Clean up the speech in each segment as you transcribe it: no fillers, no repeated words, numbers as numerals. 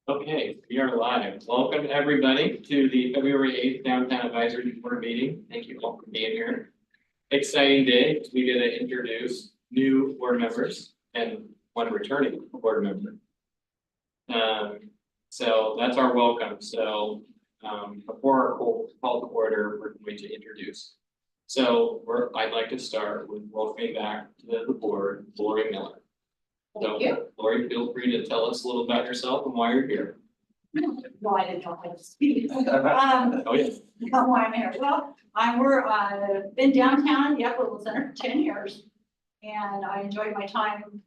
Okay, we are live. Welcome everybody to the February 8th Downtown Advisory Board meeting. Thank you all for being here. Exciting day. We get to introduce new board members and one returning board member. So that's our welcome. So before our call to order, we're going to introduce. So I'd like to start with welcoming back to the board, Lori Miller. Thank you. Lori, feel free to tell us a little about yourself and why you're here. No, I didn't know how to speak. Oh, yeah. Why I'm here. Well, been downtown, the Upper Center for 10 years. And I enjoyed my time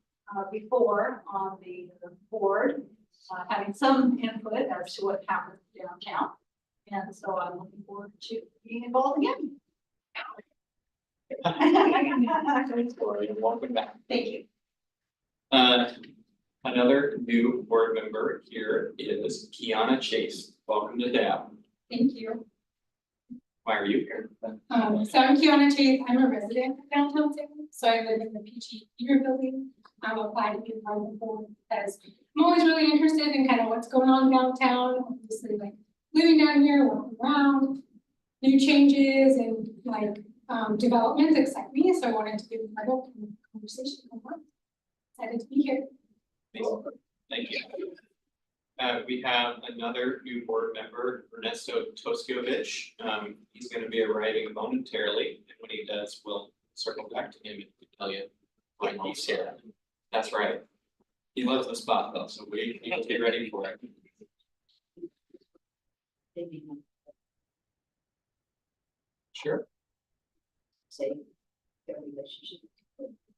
before on the board, having some input as to what happens downtown. And so I'm looking forward to being involved again. Thanks, Lori, and welcome back. Thank you. Another new board member here is Kiana Chase. Welcome to DAB. Thank you. Why are you here? So I'm Kiana Chase. I'm a resident of downtown Salem, so I live in the PG Theater building. I'm applied to be part of the board because I'm always really interested in kind of what's going on downtown. Obviously, like living down here, walking around, new changes and like developments excite me. So I wanted to be part of the conversation. Excited to be here. Thank you. We have another new board member, Ernesto Toskiewicz. He's going to be arriving momentarily, and when he does, we'll circle back to him and tell you when he's here. That's right. He loves the spot though, so we need to get ready for it. Sure.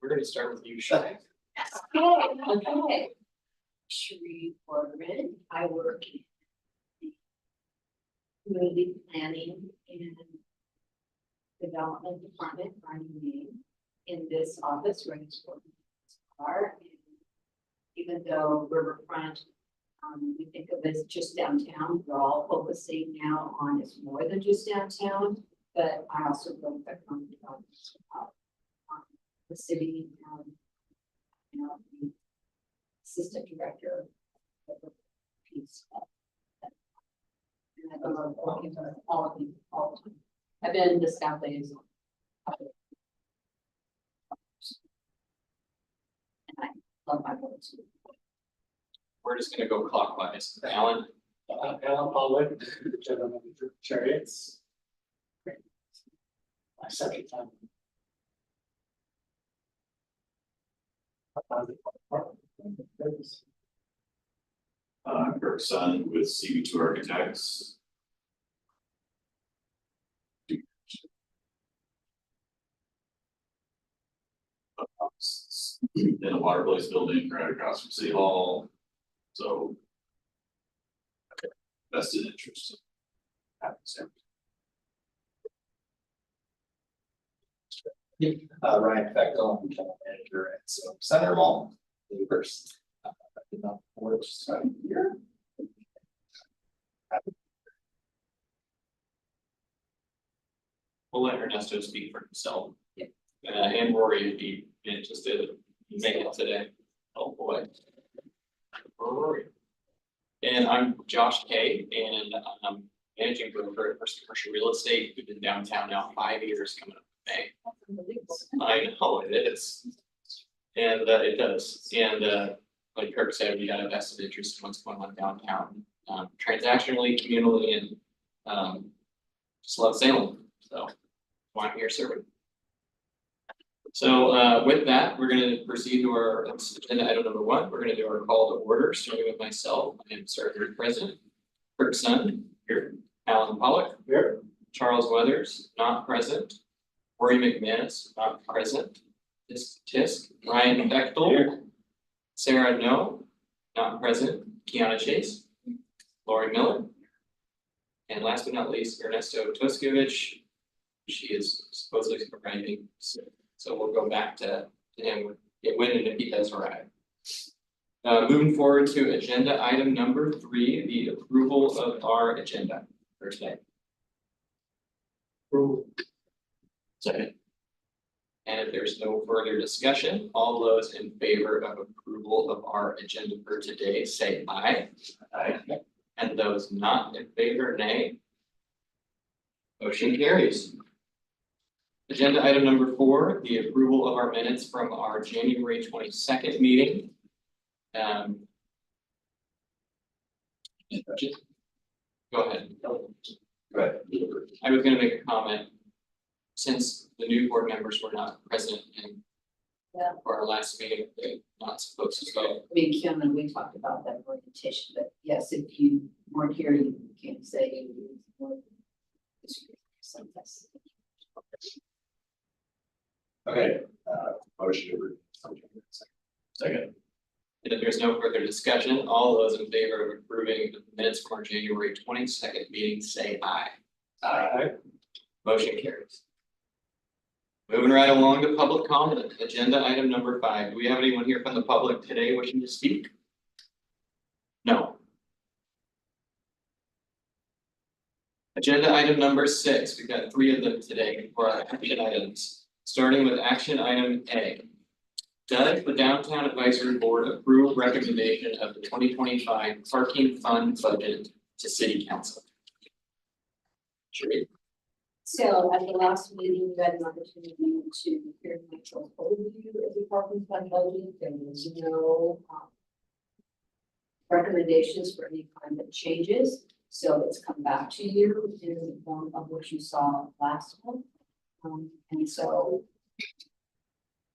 We're going to start with you, Shay. Okay. Sheree Borgman. I work in the community planning and development department, running name in this office, where it's are. Even though Riverfront, we think of it as just downtown, we're all focusing now on it's more than just downtown, but I also go back on the city, the assistant director of the piece. And I love working with all of you all the time. I've been the staff liaison. And I love my work too. We're just going to go clockwise. Alan. Alan Pollock, General Manager, Chariots. My second time. Kirk Sun with CB2 Architects. In a water place building right across from City Hall. So vested interest. Ryan Feckel, I'm General Manager at Center Mall, neighbors. I've been on board just about a year. We'll let Ernesto speak for himself. And Rory, if he interested, make it today. Oh boy. Rory. And I'm Josh Kay, and I'm managing broker at First Commercial Real Estate. We've been downtown now 5 years coming up in May. I know it is. And it does. And like Kirk said, we got a vested interest in what's going on downtown. Transactionally, communally, and just love Salem. So why I'm here serving. So with that, we're going to proceed to our agenda item number 1. We're going to do our call to order, starting with myself. I am Secretary President. Kirk Sun, here. Alan Pollock, Here. Charles Weathers, not present. Rory McManus, not present. Tisk, Ryan Bechtel. Here. Sarah No, not present. Kiana Chase. Lori Miller. And last but not least, Ernesto Toscovich. She is supposedly arriving, so we'll go back to him when and if he does arrive. Moving forward to agenda item number 3, the approval of our agenda for today. Second. And if there's no further discussion, all those in favor of approval of our agenda for today, say aye. Aye. And those not in favor, nay. Motion carries. Agenda item number 4, the approval of our minutes from our January 22nd meeting. Go ahead. Right. I was gonna make a comment. Since the new board members were not present in Yeah. for our last meeting, they're not supposed to go. Me and Kim and we talked about that orientation, but yes, if you weren't here, you can't say you were. Sometimes. Okay, motion to approve. Second. And if there's no further discussion, all those in favor of approving the minutes from our January 22nd meeting, say aye. Aye. Motion carries. Moving right along to public comment, agenda item number 5. Do we have anyone here from the public today wishing to speak? No. Agenda item number 6, we've got 3 of them today for our action items, starting with action item A. Does the Downtown Advisory Board approve recommendation of the 2025 parking fund budget to City Council? Sheree? So at the last meeting, you had an opportunity to hear Mitchell's overview of the parking fund budget. There was no recommendations for any kind of changes. So it's come back to you in the form of what you saw last month. And so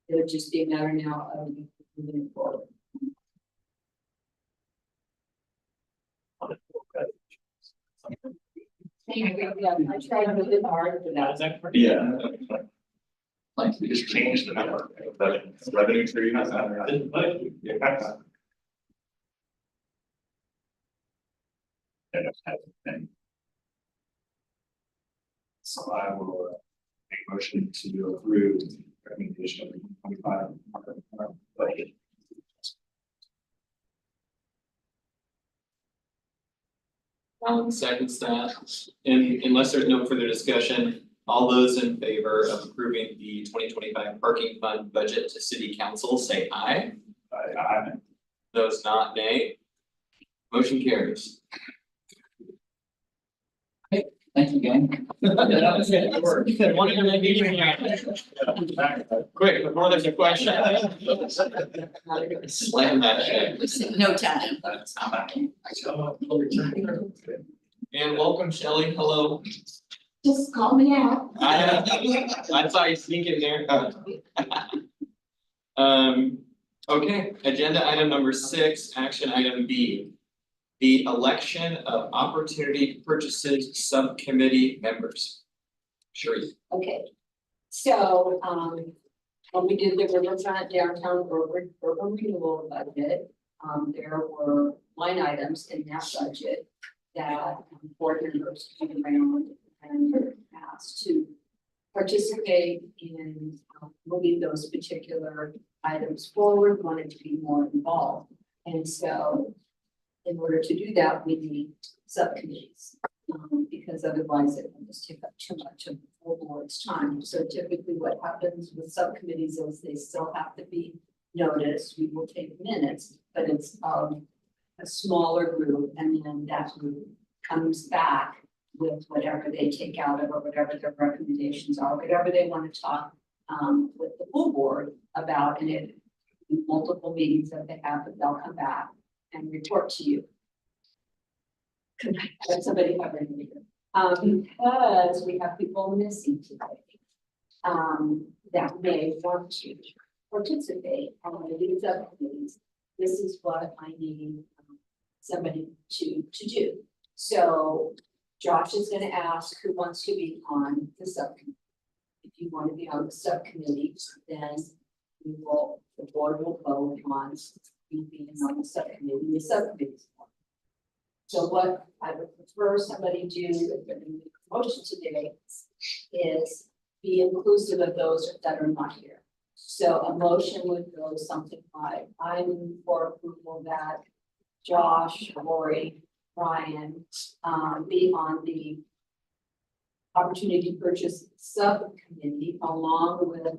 it would just be a matter now of moving forward. Yeah, I tried really hard for that. Yeah. Like, we just changed the number, but revenue stream. So I will make a motion to approve recommendation of the 25 budget. Alan seconds that, and unless there's no further discussion, all those in favor of approving the 2025 parking fund budget to City Council, say aye. Aye. Those not, nay. Motion carries. Thank you, gang. Wanted to make it quick before there's a question. Slam that shit. No time. And welcome, Shelley. Hello. Just call me out. I saw you sneak in there. Okay, agenda item number 6, action item B. The election of Opportunity Purchases Subcommittee members. Sheree. Okay, so, when we did the Riverfront Downtown Urban Renewal budget, there were line items in that budget that board members came around and were asked to participate in moving those particular items forward, wanted to be more involved. And so in order to do that, we need subcommittees, because otherwise it will just take up too much of the full board's time. So typically what happens with subcommittees is they still have to be noticed. We will take minutes, but it's a smaller group, and then that group comes back with whatever they take out of it, or whatever their recommendations are, whatever they want to talk with the full board about, and it multiple meetings that they have, but they'll come back and report to you. Let somebody have their meeting. Because we have people missing today. That may want to participate on these subcommittees. This is what I need somebody to do. So Josh is gonna ask who wants to be on the subcommittee. If you want to be on the subcommittee, then the board will vote on you being on the subcommittee, the subcommittee. So what I would prefer somebody do if they're going to make a motion today is be inclusive of those that are not here. So a motion would go something like, I'm for approval that Josh, Lori, Ryan, be on the opportunity purchase subcommittee along with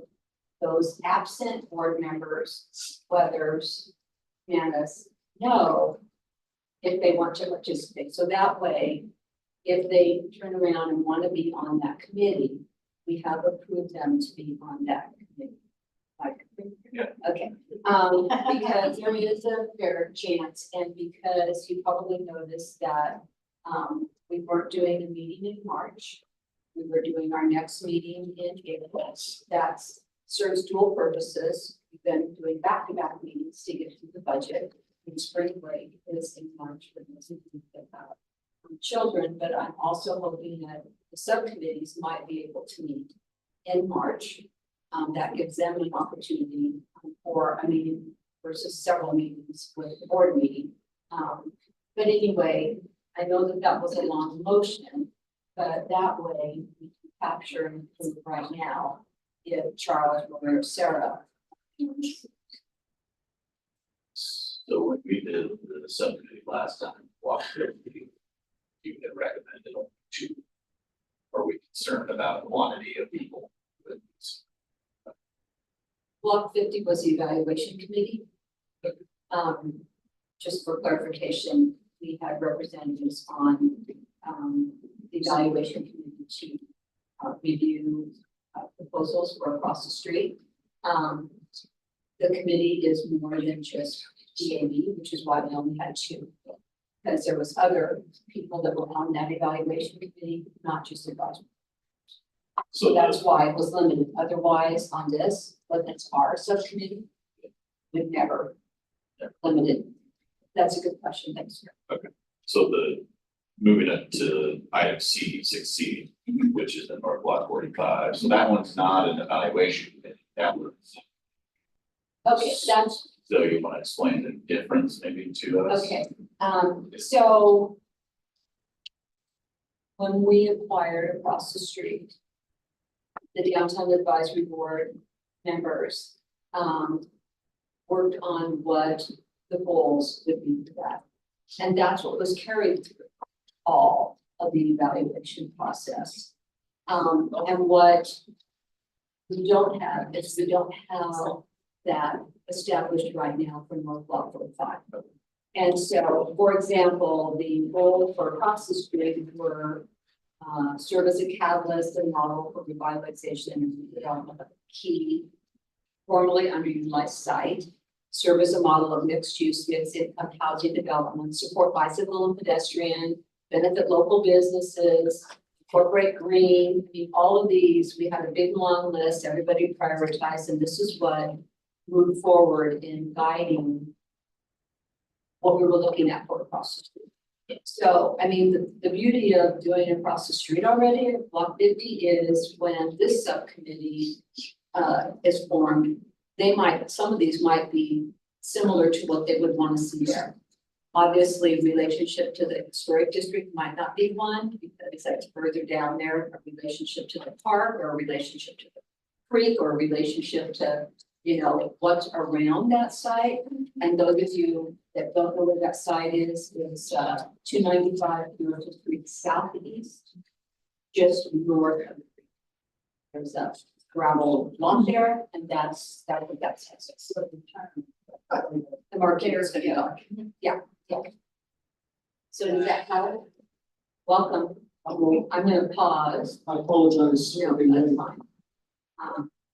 those absent board members, whether's Candace, know if they want to participate. So that way, if they turn around and want to be on that committee, we have approved them to be on that committee. Like, Yeah. Okay, because there is a fair chance, and because you probably noticed that, we weren't doing a meeting in March. We were doing our next meeting in April. That serves dual purposes. We've been doing back-to-back meetings to get through the budget. And spring break is in March for those who think about children, but I'm also hoping that the subcommittees might be able to meet in March. That gives them an opportunity for a meeting versus several meetings with the board meeting. But anyway, I know that that was a long motion, but that way we can capture and include right now if Charles or Sarah. So when we did the subcommittee last time, walked through, you had recommended two. Are we concerned about quantity of people? Block 50 was the evaluation committee. Just for clarification, we had representatives on the evaluation committee to review proposals for across the street. The committee is more than just DAB, which is why we only had two. Because there was other people that were on that evaluation committee, not just advisory. So that's why it was limited. Otherwise, on this, but that's our subcommittee, we've never limited. That's a good question. Thanks. So the, moving up to item C, 6C, which is the North Block 45, so that one's not an evaluation committee, that was. Okay, that's So you want to explain the difference maybe to us? okay. So when we acquired across the street, the Downtown Advisory Board members worked on what the goals would be for that. And that's what was carried through all of the evaluation process. And what we don't have is we don't have that established right now for North Block 45. And so, for example, the goal for across the street were serve as a catalyst and model for revitalization and development of key formerly underutilized site, serve as a model of mixed use, mixed income housing development, support bicycle and pedestrian, benefit local businesses, incorporate green. I mean, all of these, we had a big long list, everybody prioritized, and this is what moved forward in guiding what we were looking at for across the street. So, I mean, the beauty of doing it across the street already at Block 50 is when this subcommittee is formed, some of these might be similar to what they would want to see there. Obviously, relationship to the historic district might not be one because that's further down there, a relationship to the park or a relationship to the creek or a relationship to, you know, what's around that site. And those of you that don't know where that site is 295 North Street Southeast, just north of the creek. There's a gravel lot there, and that's what that's. The marketers, yeah. So does that help? Welcome. I'm gonna pause. I apologize. No, that's fine.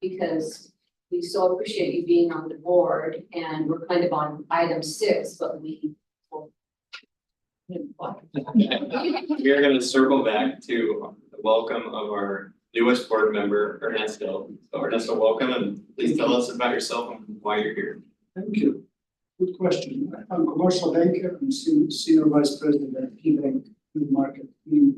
Because we so appreciate you being on the board, and we're kind of on item 6, but we. We are gonna circle back to the welcome of our newest board member, Ernesto. So Ernesto, welcome, and please tell us about yourself and why you're here. Thank you. Good question. I'm a commercial banker. I'm senior vice president at KeyBank Food Market. We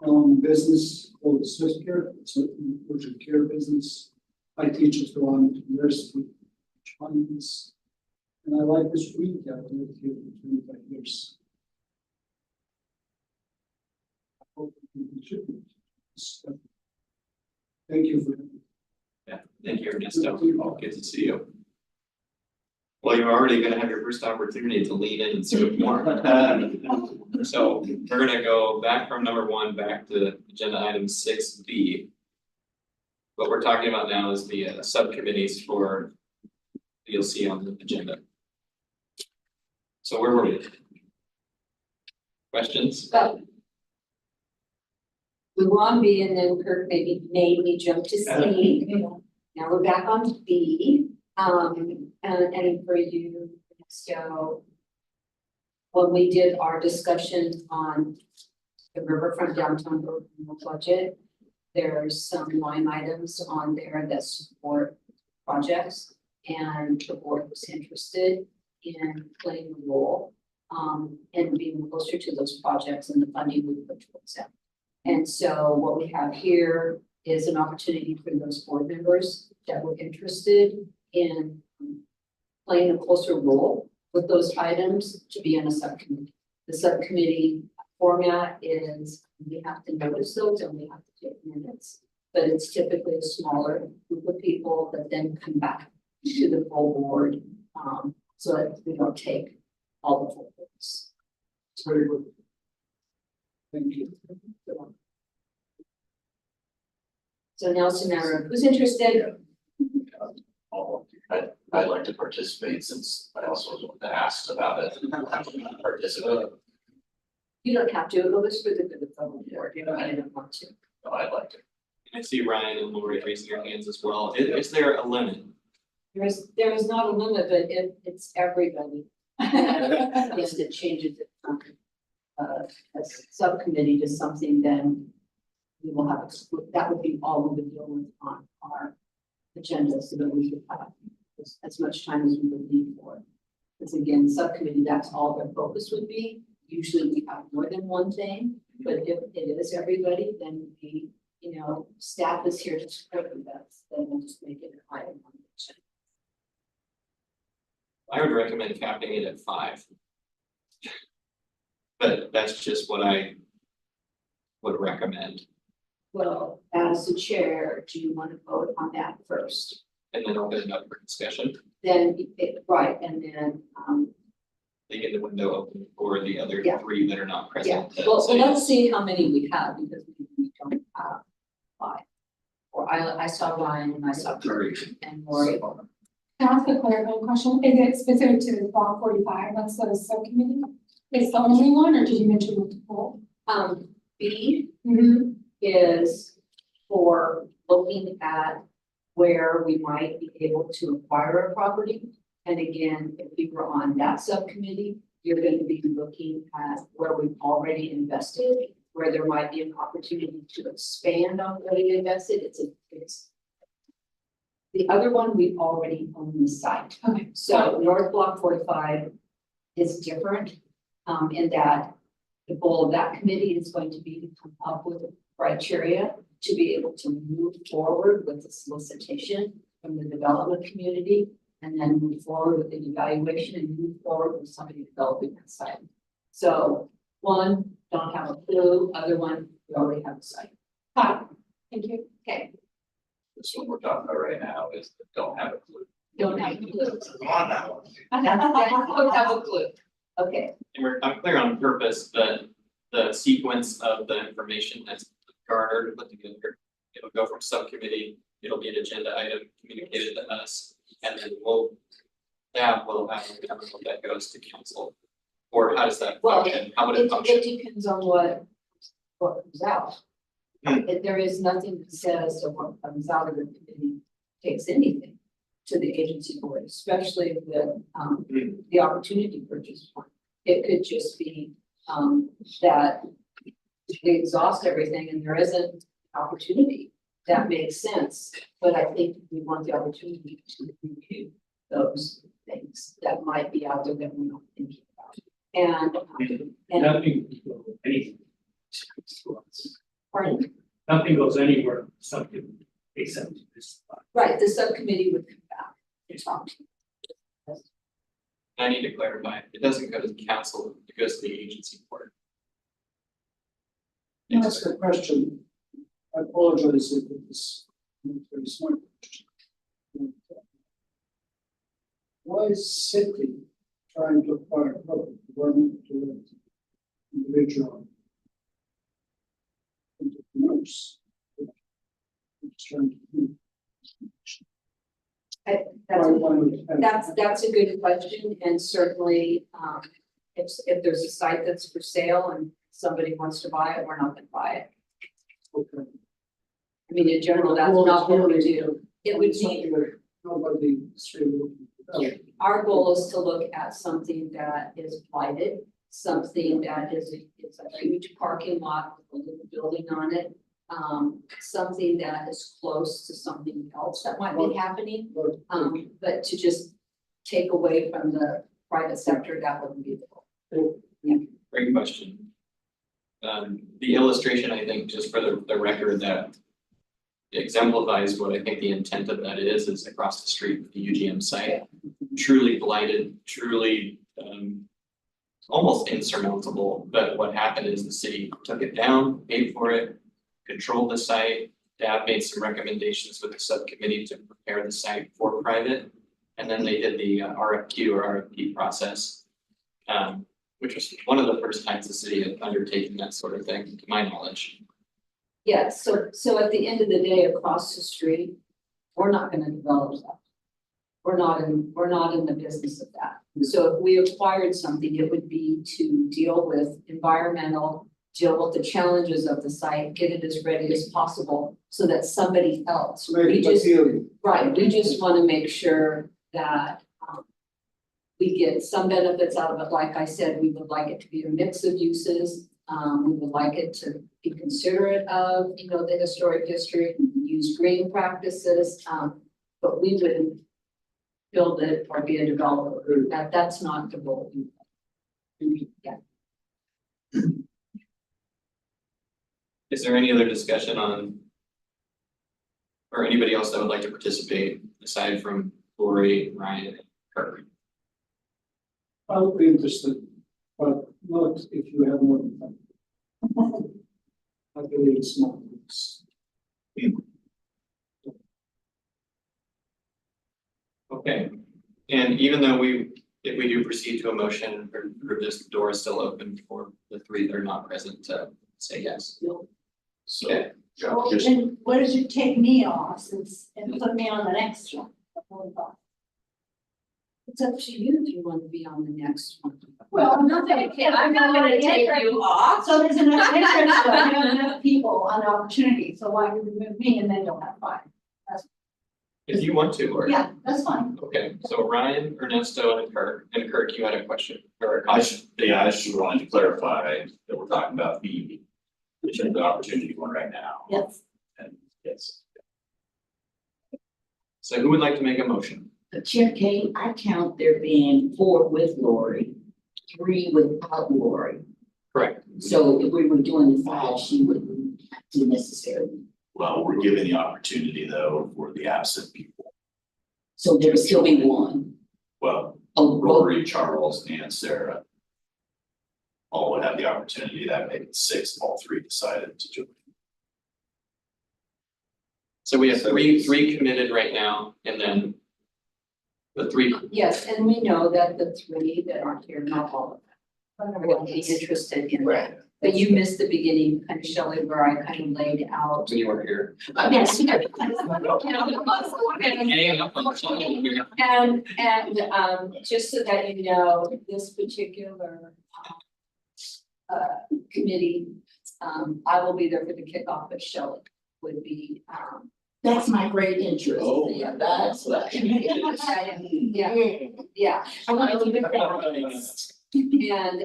own a business called SwiftCare. It's an urgent care business. I teach at the Willamette University, finance, and I like this week. I've lived here for 25 years. hope we can contribute. So, thank you for. Yeah, thank you, Ernesto. Good to see you. Well, you're already gonna have your first opportunity to lean in and serve more. So we're gonna go back from number 1 back to agenda item 6B. What we're talking about now is the subcommittees for you'll see on the agenda. So where were we? Questions? But we were on B and then Kirk maybe made me jump to C. Now we're back on B, and for you, so when we did our discussion on the riverfront downtown budget, there's some line items on there that support projects, and the board was interested in playing a role and being closer to those projects and the funding we put towards them. And so what we have here is an opportunity for those board members that were interested in playing a closer role with those items to be in a subcommittee. The subcommittee format is we have to notice those and we have to take minutes, but it's typically a smaller group of people that then come back to the full board, so that we don't take all the full votes. It's very good. Thank you. So now it's a matter of who's interested. I'd like to participate since I also was one that asked about it. Participate, You don't have to, it was for the good of the whole board, you know, I didn't want to. no, I'd like to. I see Ryan and Lori raising their hands as well. Is there a limit? There is not a limit, but it's everybody. Yes, it changes it from a subcommittee to something, then we will have, that would be all we would deal with on our agenda, so that we could have as much time as we would need for it. Because again, subcommittee, that's all their focus would be. Usually we have more than one thing, but if it is everybody, then we, you know, staff is here to support that, then we'll just make it an item on the agenda. I would recommend capping it at 5. But that's just what I would recommend, Well, as the chair, do you want to vote on that first? and then open it up for discussion, Then, right, and then, leaving the window open for the other Yeah. 3 that are not yeah, present. well, So let's see how many we have, because we don't have 5. Or I saw Ryan and I saw Kurt and Lori. Can I ask a clarifying question? Is it specific to block 45? That's the subcommittee? Is the only one, or did you mention multiple? B is for looking at where we might be able to acquire a property. And again, if you were on that subcommittee, you're going to be looking at where we've already invested, where there might be an opportunity to expand on what we invested. It's the other one, we already own the site. Okay. So North Block 45 is different in that the goal of that committee is going to be to come up with criteria to be able to move forward with the solicitation from the development community, and then move forward with the evaluation and move forward with somebody developing that site. So one, don't have a clue, other one, we already have a site. Got it. Thank you. Okay, This one we're talking about right now is don't have a clue. don't have a clue. Come on now. Don't have a clue. Okay, And I'm clear on purpose that the sequence of the information that's garnered, put together, it'll go from subcommittee, it'll be an agenda item communicated to us, and then we'll have that goes to council. Or how does that Well, function? How would it it function? depends on what comes out. There is nothing that says that what comes out of the committee takes anything to the agency board, especially with the opportunity purchase one. It could just be that they exhaust everything and there isn't opportunity. That makes sense, but I think we want the opportunity to review those things that might be out there that we're not thinking about. And Nothing goes anything. pardon, Nothing goes anywhere, something except this. right, the subcommittee would come back and talk to you. I need to clarify, it doesn't go to the council, it goes to the agency board. No, I ask a question? I apologize if it's not very smart question. Why is city trying to acquire property, government to individual entrepreneurs? It's trying to do. That's a good question, and certainly, if there's a site that's for sale and somebody wants to buy it, we're not gonna buy it. Okay. I mean, in general, that's not what we do. It would be, Nobody is really looking for that. our goal is to look at something that is blighted, something that is a huge parking lot with a little building on it. Something that is close to something else that might be happening, but to just take away from the private sector, that wouldn't be the goal. Great question. The illustration, I think, just for the record, that exemplifies what I think the intent of that is across the street with the UGM site. Truly blighted, truly, almost insurmountable, but what happened is the city took it down, paid for it, controlled the site. Dab made some recommendations with the subcommittee to prepare the site for private. And then they did the RFQ or RFP process, which was one of the first times the city had undertaken that sort of thing, to my knowledge. Yeah, so at the end of the day, across the street, we're not gonna develop that. We're not in the business of that. So if we acquired something, it would be to deal with environmental, deal with the challenges of the site, get it as ready as possible so that somebody else. We just, right, we just wanna make sure that we get some benefits out of it. Like I said, we would like it to be a mix of uses. We would like it to be considerate of, the historic district, use green practices, but we wouldn't build it or be a developer. That's not the goal. Yeah. Is there any other discussion on? Or anybody else that would like to participate aside from Lori, Ryan, and Kirk? I'll be interested, but not if you have more than that. I believe it's not. Okay, and even though if we do proceed to a motion, or this door is still open for the three that are not present to say yes. So, Okay. Well, just, then what does it take me off and put me on the next one? It's up to you if you want to be on the next one. Well, I'm not gonna take you off. So there's enough interest, but I have enough people on the opportunity, so why would you remove me and then you'll have five? If you want to, Lori. Yeah, that's fine. Okay, so Ryan, Ernesto, and Kirk, you had a question or a I comment? just wanted to clarify that we're talking about the opportunity one right now. Yes. And yes, So who would like to make a motion? Chair Kate, I count there being 4 with Lori, 3 without Lori. Correct. So if we were doing the 5, she wouldn't have to necessarily. well, we're giving the opportunity though for the absent people. So there would still be 1. Well, Oh, both. Rory, Charles, and Sarah all would have the opportunity. That made it 6, all 3 decided to join. So we have three committed right now, and then the 3. Yes, and we know that the 3 that aren't here, not all of them, are going to be interested in that. But you missed the beginning, kind of Shelley, where I kind of laid out. When you were here. Yes. And just so that you know, this particular committee, I will be there for the kickoff, but Shelley would be That's my great interest. Oh. Yeah, that's what. yeah. I want to keep it balanced. And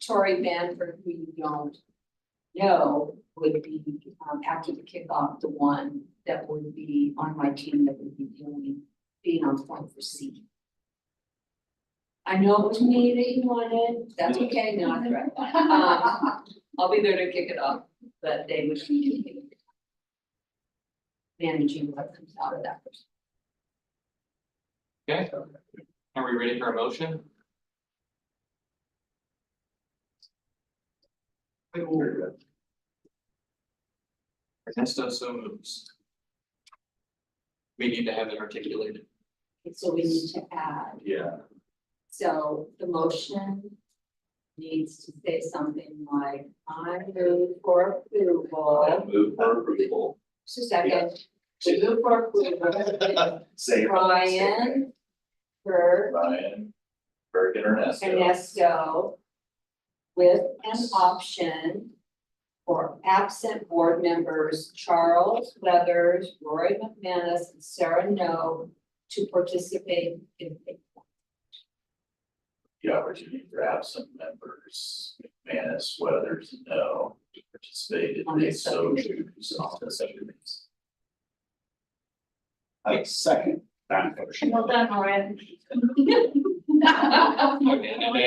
Tori Banford, who you don't know, would be after the kickoff, the one that would be on my team that would be being on point for C. I know it was me that you wanted, that's okay, no, that's right. I'll be there to kick it off, but they would be managing what comes out of that. Okay, are we ready for a motion? Ernesto so moves. We need to have it articulated. So we need to add, Yeah. so the motion needs to say something like, I move for approval. I'll move for approval. Just a second. We move for approval. Say. Brian, Bert, Ryan, Bergen Ernesto. Ernesto, with an option for absent board members Charles Weathers, Roy McManus, and Sarah No to participate in. The opportunity for absent members, McManus, Weathers, no, to participate if they so choose on the subcommittees. I second that motion. Well done, Ryan. Okay,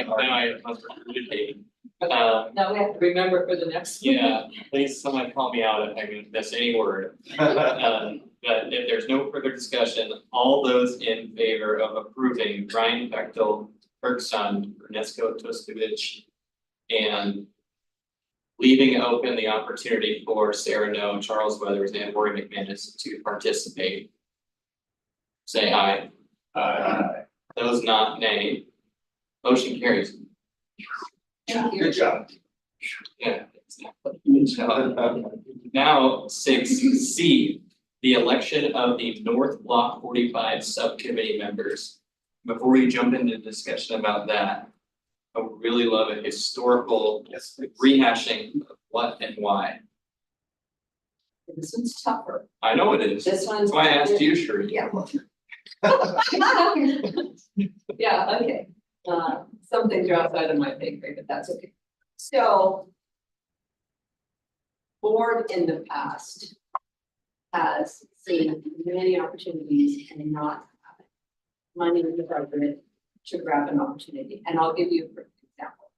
now I must communicate. Now we have to remember for the next. Yeah, please someone call me out if I miss any word. But if there's no further discussion, all those in favor of approving Brian Bechtel, Kirk Sund, Ernesto Toskovich, and leaving open the opportunity for Sarah No, Charles Weathers, and Rory McManus to participate. Say aye. Those not nay. Motion carries. Good job. Yeah, exactly. Now, 6C, the election of the North Block 45 subcommittee members. Before we jump into discussion about that, I would really love a historical Yes. rehashing of what and why. This one's tougher. I know it is. This one's. That's why I asked you, Sheree. Yeah. Yeah, okay. Some things are outside of my pay grade, but that's okay. So. Board in the past has seen many opportunities and not having money in the budget to grab an opportunity. And I'll give you a quick example.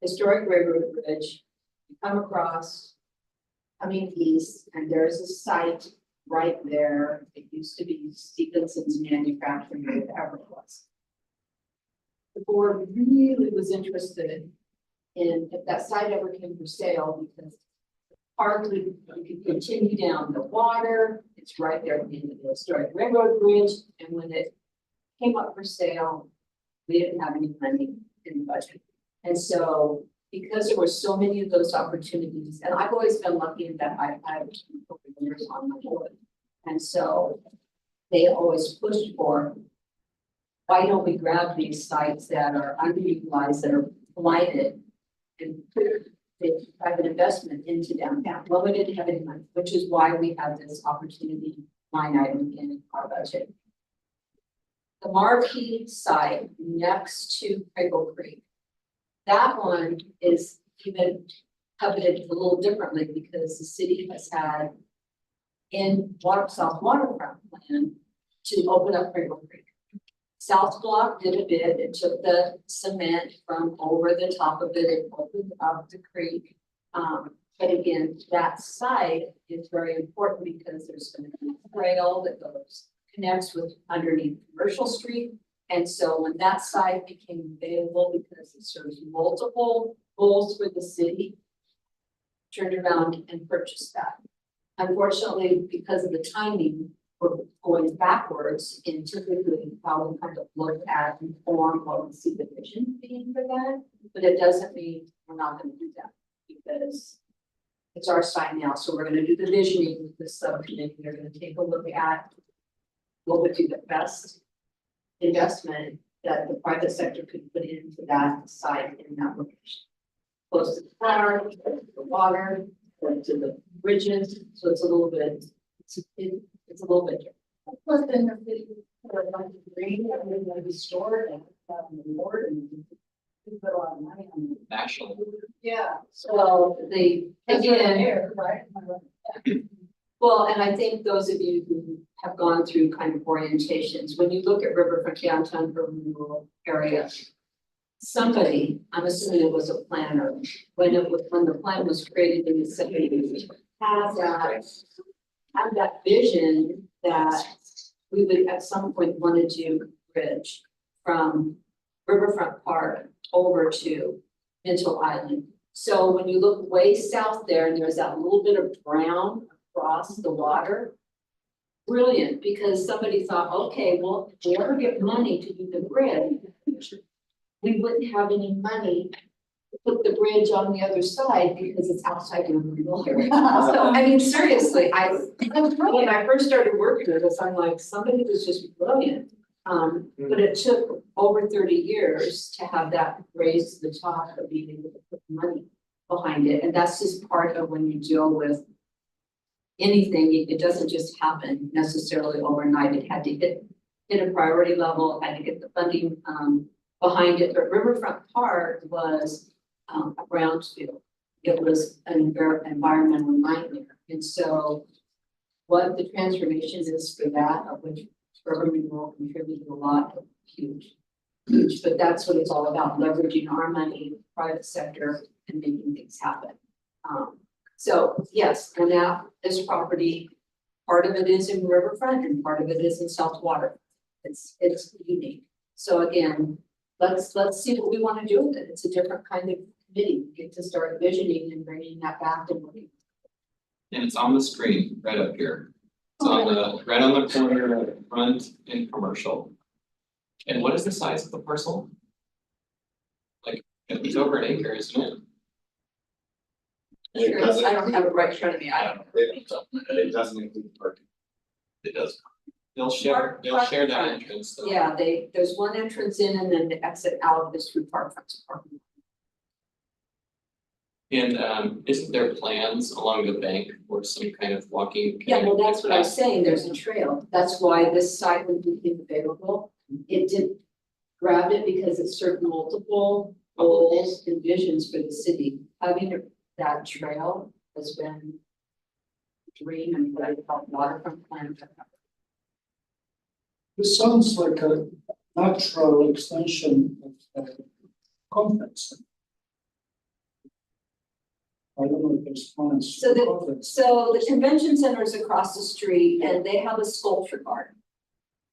Historic Railroad Bridge, you come across coming east, and there's a site right there. It used to be Stevenson's Manufacturing, or whatever it was. The board really was interested in if that site ever came for sale, because partly you could continue down the water, it's right there at the end of the historic railroad bridge, and when it came up for sale, we didn't have any money in the budget. And so, because there were so many of those opportunities, and I've always been lucky in that I've had years on my board. And so they always pushed for, why don't we grab these sites that are underutilized, that are blighted, and put the private investment into downtown? Well, we didn't have any money, which is why we have this opportunity line item in our budget. The Marquee site next to Cragle Creek, that one is even coveted a little differently because the city has had in South Waterfront plan to open up Cragle Creek. South Block did a bit, it took the cement from over the top of it and opened up the creek. But again, that site is very important because there's gonna be a trail that connects with underneath Commercial Street. And so when that site became available, because it serves multiple goals for the city, turned around and purchased that. Unfortunately, because of the timing, we're going backwards in typically how we kind of look at and form what we see the vision being for that. But it doesn't mean we're not gonna do that, because it's our site now. So we're gonna do the visioning with this subcommittee. They're gonna take a look at what would be the best investment that the private sector could put into that site in that location. Close to the water, close to the water, close to the bridges, so it's a little bit, it's a little bit different. Plus then the city, for a bunch of green, everything will be stored and the board and we put a lot of money on it. National. Yeah. So the, again, Here, right? well, and I think those of you who have gone through kind of orientations, when you look at Riverfront Downtown urban rural area, somebody, I'm assuming it was a planner, when the plan was created in the 70s, had that vision that we would at some point want to do bridge from Riverfront Park over to Minto Island. So when you look way south there, and there's that little bit of brown across the water. Brilliant, because somebody thought, okay, well, if we ever get money to do the bridge, we wouldn't have any money to put the bridge on the other side because it's outside the rural area. So, I mean, seriously, when I first started working with this, I'm like, somebody was just brilliant. But it took over 30 years to have that raised to the top of being able to put money behind it. And that's just part of when you deal with anything, it doesn't just happen necessarily overnight. It had to hit a priority level, had to get the funding behind it. But Riverfront Park was a brownfield. It was an environmental nightmare. And so what the transformation is for that, of which urban renewal contributed a lot, huge. But that's what it's all about, leveraging our money, private sector, and making things happen. So yes, and now this property, part of it is in Riverfront and part of it is in South Water. It's unique. So again, let's see what we want to do with it. It's a different kind of committee. We get to start visioning and bringing that back and looking. And it's on the screen right up here. It's on the, right on the corner of front and commercial. And what is the size of the parcel? Like, it's over an acre, isn't it? I don't have it right in front of me. I don't know. It doesn't include parking. It does. They'll share that entrance. though. Yeah, there's one entrance in and then the exit out is through Parkfront parking. And isn't there plans along the bank or some kind of walking? Yeah, well, that's what I was saying, there's a trail, that's why this site would be available. It did grab it because it served multiple goals and visions for the city. Having that trail has been a dream and what I call waterfront plan. This sounds like a natural extension of the conference. I don't know if there's plans. So for the- conference. So the convention center is across the street and they have a sculpture garden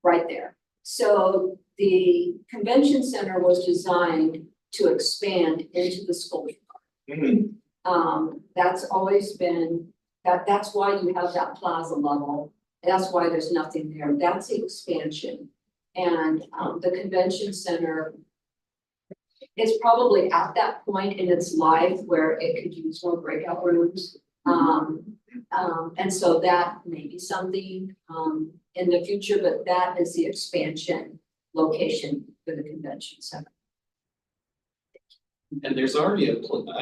right there. So the convention center was designed to expand into the sculpture garden. That's always been, that's why you have that plaza level. That's why there's nothing there. That's the expansion. And the convention center, it's probably at that point in its life where it could use more breakout rooms. And so that may be something in the future, but that is the expansion location for the convention center. And there's already I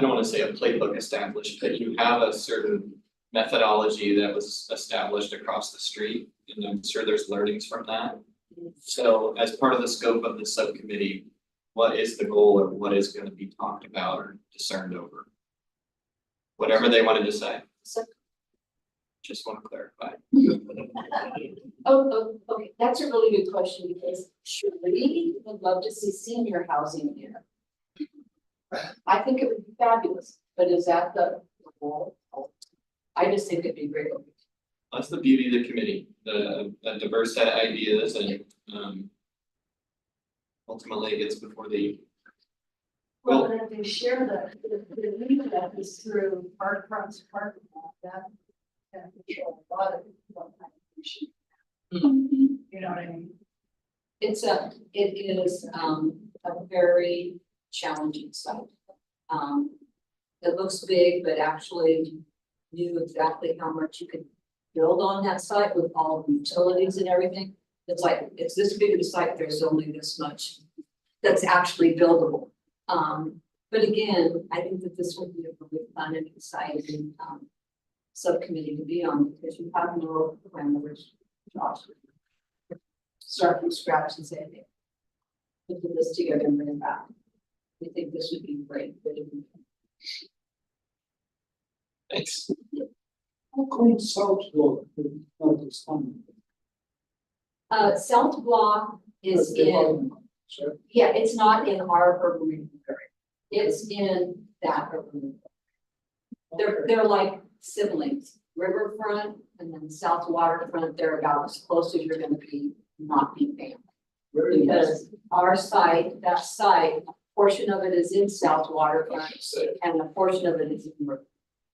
don't wanna say a playbook established, but you have a certain methodology that was established across the street. And I'm sure there's learnings from that. So as part of the scope of the subcommittee, what is the goal or what is gonna be talked about or discerned over? Whatever they wanted to say. So- Just wanna clarify. Okay, that's a really good question because Shirley would love to see senior housing here. I think it would be fabulous, but is that the goal? I just think it'd be great. That's the beauty of the committee, the diverse set of ideas and ultimately it gets before the. Well, and if they share the link that is through Parkfront's parking lot, that can control a lot of what kind of issue. You know what I mean? It is a very challenging site. It looks big, but actually knew exactly how much you could build on that site with all the utilities and everything. It's like, it's this big of a site, there's only this much that's actually buildable. But again, I think that this would be a really fun and exciting subcommittee to be on because you have no parameters. Start from scratch and say, hey, put this together and bring it back. We think this would be great. Thanks. How come South Block is not expanding? South Block is in, Sure. yeah, it's not in our urban renewal area. It's in that urban renewal. They're like siblings, Riverfront and then South Waterfront, they're about as close as you're gonna be not being family. Because our site, that site, a portion of it is in South Waterfront So and a portion of it is in River.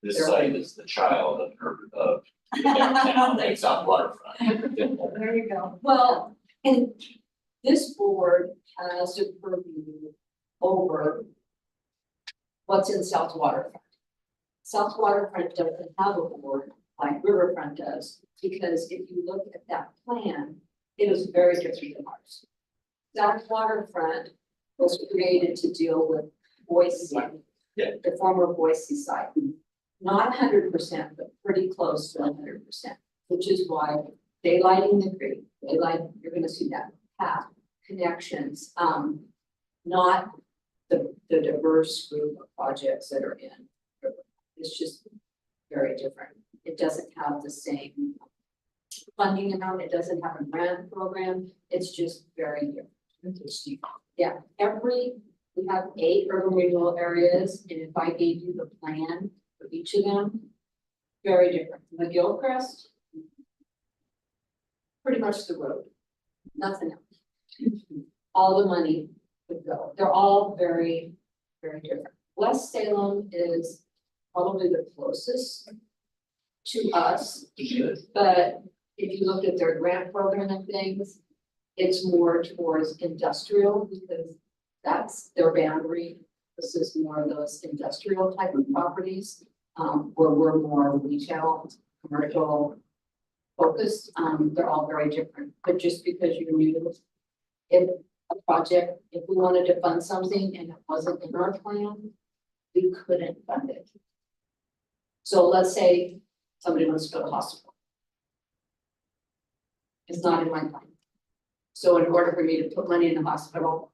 this site is the child of downtown, Lakeside waterfront. There you go. Well, and this board has a purview over what's in South Waterfront. South Waterfront doesn't have a board like Riverfront does, because if you look at that plan, it is very different than ours. South Waterfront was created to deal with Boise, Yeah. the former Boise site. Not 100%, but pretty close to 100%, which is why daylighting the creek, daylight, you're gonna see that path, connections, not the diverse group of projects that are in. It's just very different. It doesn't have the same funding amount, it doesn't have a grant program, it's just very different. Yeah, we have 8 urban renewal areas, and if I gave you the plan for each of them, very different. McGillcrest, pretty much the road, nothing else. All the money would go. They're all very, very different. West Salem is probably the closest to us, but if you look at their grant program and things, it's more towards industrial because that's their boundary. This is more of those industrial type of properties, where we're more retail, commercial focused. They're all very different, but just because you knew if a project, if we wanted to fund something and it wasn't in our plan, we couldn't fund it. So let's say somebody wants to go to the hospital. It's not in my plan. So in order for me to put money in the hospital,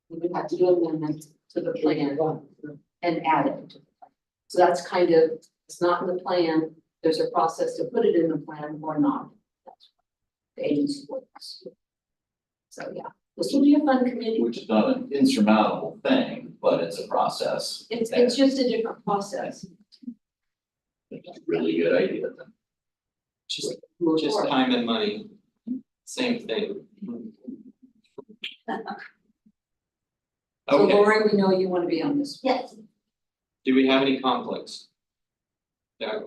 we would have to do amendments to the plan and add it to the plan. So that's kind of, it's not in the plan, there's a process to put it in the plan or not. That's what the agency works. So yeah, this will be a fun committee. Which is not an insurmountable thing, but it's a process. It's just a different process. It's a really good idea. Just, Move just forward. time and money, same thing. So Okay, Lori, we know you want to be on this. Yes. do we have any conflicts? That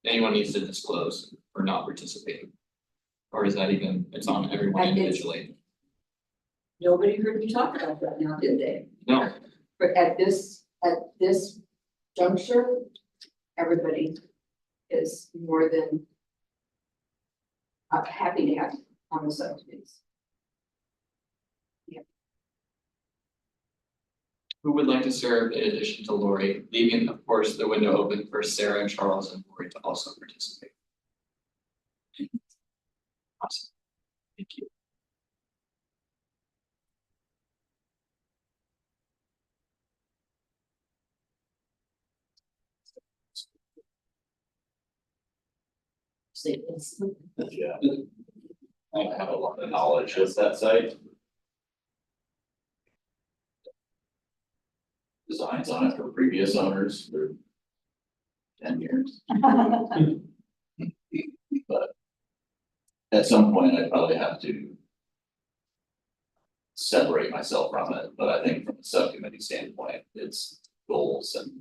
anyone needs to disclose or not participating? Or is that even, it's on everyone I think- individually? Nobody heard me talk about that now, did they? No, But at this juncture, everybody is more than happy to have on the subcommittees. who would like to serve in addition to Lori, leaving, of course, the window open for Sarah, Charles, and Lori to also participate? Awesome, thank you. Yeah. I have a lot of knowledge of that site. Designs on it for previous owners for 10 years. But at some point, I probably have to separate myself from it, but I think from a subcommittee standpoint, it's goals and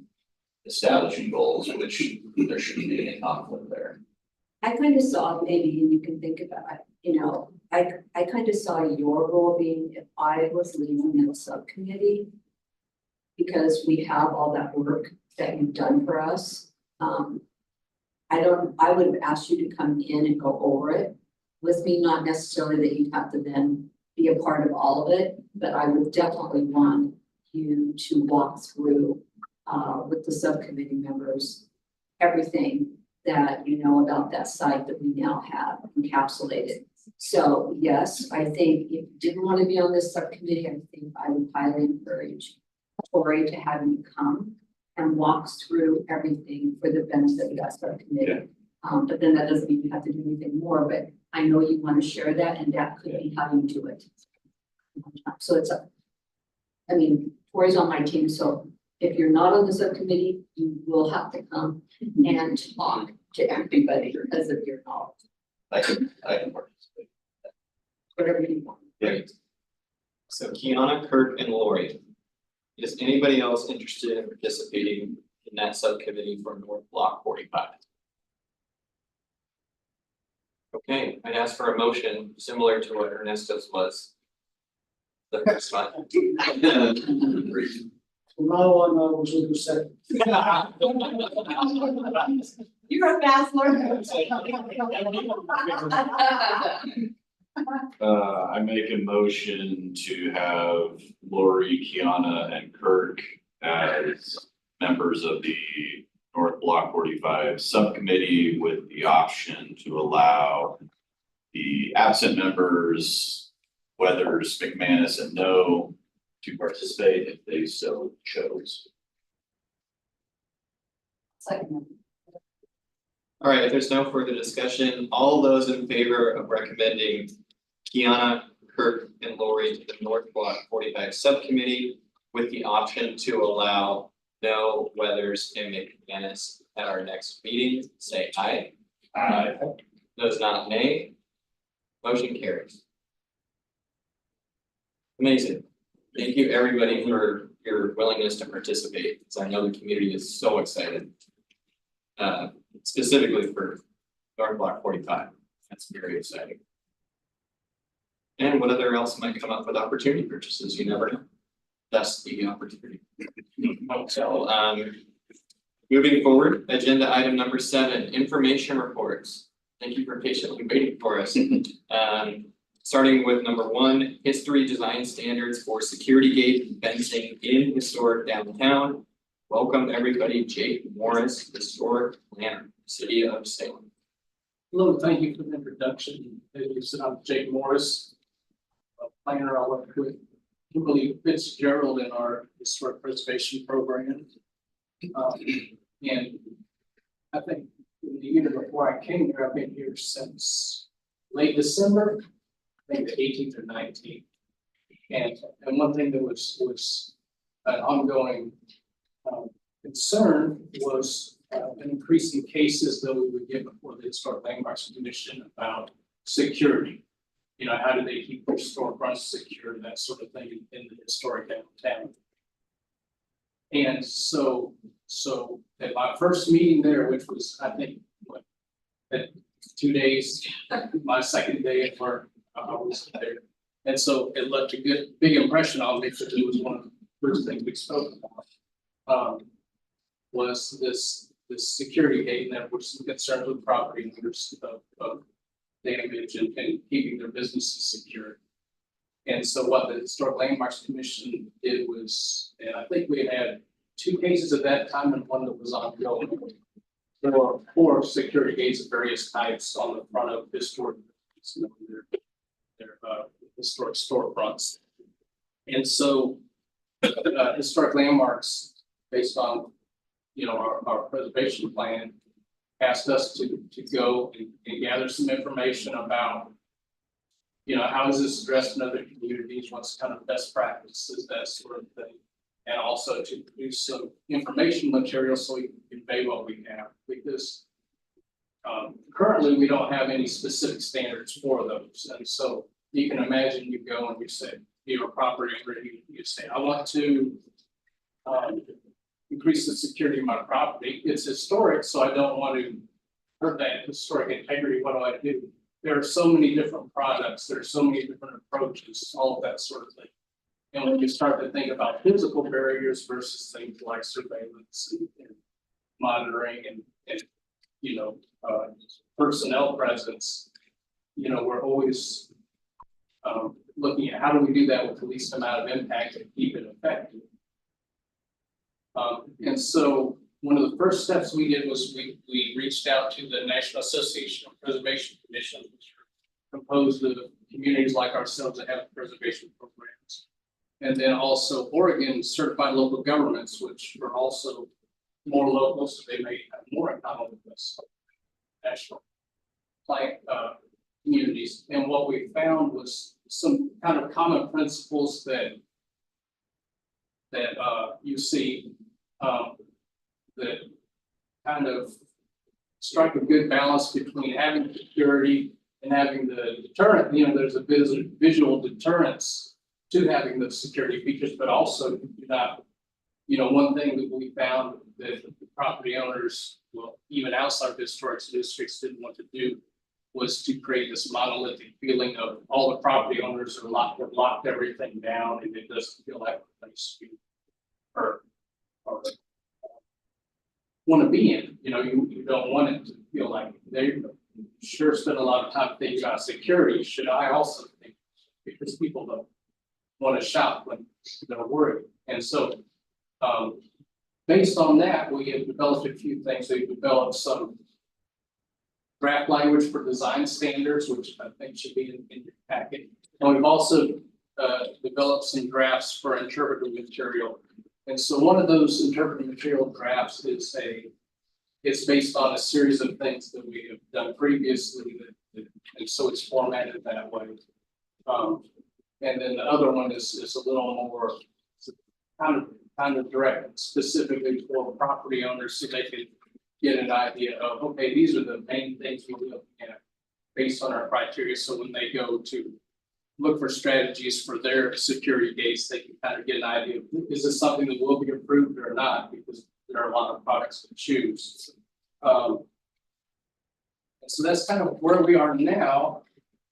establishing goals, which there shouldn't be any conflict there. I kind of saw maybe, and you can think about it, you know, I kind of saw your role being if I was leading a subcommittee. Because we have all that work that you've done for us. I would have asked you to come in and go over it with me, not necessarily that you'd have to then be a part of all of it, but I would definitely want you to walk through with the subcommittee members, everything that you know about that site that we now have encapsulated. So yes, I think if you didn't want to be on this subcommittee, I think I would highly encourage Tori to have you come and walk through everything for the benefit of that subcommittee. But then that doesn't mean you have to do anything more, but I know you want to share that and that could be how you do it. So Tori's on my team, so if you're not on the subcommittee, you will have to come and talk to everybody because of your knowledge, I can participate. whatever you want. Great. So Kiana, Kirk, and Lori. Is anybody else interested in participating in that subcommittee for North Block 45? Okay, I'd ask for a motion similar to what Ernesto's was. The first one. From now on, I will do second. You're a fast learner. I make a motion to have Lori, Kiana, and Kirk as members of the North Block 45 subcommittee with the option to allow the absent members, Weathers, McManus, and No, to participate if they so chose. Second. All right, if there's no further discussion, all those in favor of recommending Kiana, Kirk, and Lori to the North Block 45 subcommittee with the option to allow No, Weathers, and McManus at our next meeting, say aye. Aye. Those not nay. Motion carries. Amazing. Thank you, everybody, for your willingness to participate, because I know the community is so excited. Specifically for North Block 45. That's very exciting. And what other else might come up with opportunity purchases, you never know. That's the opportunity. So, moving forward, agenda item number 7, information reports. Thank you for patiently waiting for us. Starting with number 1, history design standards for security gate and fencing in historic downtown. Welcome, everybody. Jake Morris, historic planner, City of Salem. Hello, thank you for the introduction. As you said, I'm Jake Morris, a planner. I work with Kimberly Fitzgerald in our historic preservation program. And I think the year before I came here, I've been here since late December, I think the 18th or 19th. And one thing that was an ongoing concern was an increase in cases that we would get before the Historic Landmarks Commission about security. You know, how do they keep their storefronts secure, that sort of thing in the historic downtown. And so at my first meeting there, which was, I think, what, at 2 days, my second day at work, I was there. And so it left a big impression on me, because it was one of the first things we spoke about. Was this security gate, and there were some concerns with property owners of damage and keeping their businesses secure. And so what the Historic Landmarks Commission did was, and I think we had 2 cases at that time and one that was ongoing. There were 4 security gates of various types on the front of historic, their historic storefronts. And so Historic Landmarks, based on our preservation plan, asked us to go and gather some information about, how is this addressed in other communities, what's kind of best practices, that sort of thing. And also to produce some information material so we can convey what we have, because currently we don't have any specific standards for those. And so you can imagine you go and you say, you're a property owner, you say, I want to increase the security of my property. It's historic, so I don't want to hurt that historic integrity. What do I do? There are so many different products, there are so many different approaches, all of that sort of thing. And when you start to think about physical barriers versus things like surveillance and monitoring and personnel presence, we're always looking at how do we do that with the least amount of impact and keep it effective. And so one of the first steps we did was we reached out to the National Association of Preservation Commissions, which are composed of communities like ourselves that have preservation programs. And then also Oregon Certified Local Governments, which are also more local, so they may have more in common with us, national communities. And what we found was some kind of common principles that you see that kind of strike a good balance between having security and having the deterrent. There's a visual deterrence to having the security features, but also you not, one thing that we found that the property owners, well, even outside of historic districts, didn't want to do was to create this monolithic feeling of all the property owners are locked, have locked everything down, and it doesn't feel like a place you or want to be in. You know, you don't want it to feel like they sure spend a lot of time thinking about security. Should I also think, because people don't want to shop when they're worried. And so, based on that, we have developed a few things. We've developed some draft language for design standards, which I think should be in your packet. And we've also developed some drafts for interpretive material. And so one of those interpretive material drafts is it's based on a series of things that we have done previously, and so it's formatted that way. And then the other one is a little more kind of direct specifically for property owners, so they can get an idea of, okay, these are the main things we're looking at based on our criteria. So when they go to look for strategies for their security gates, they can kind of get an idea of, is this something that will be approved or not? Because there are a lot of products to choose. And so that's kind of where we are now.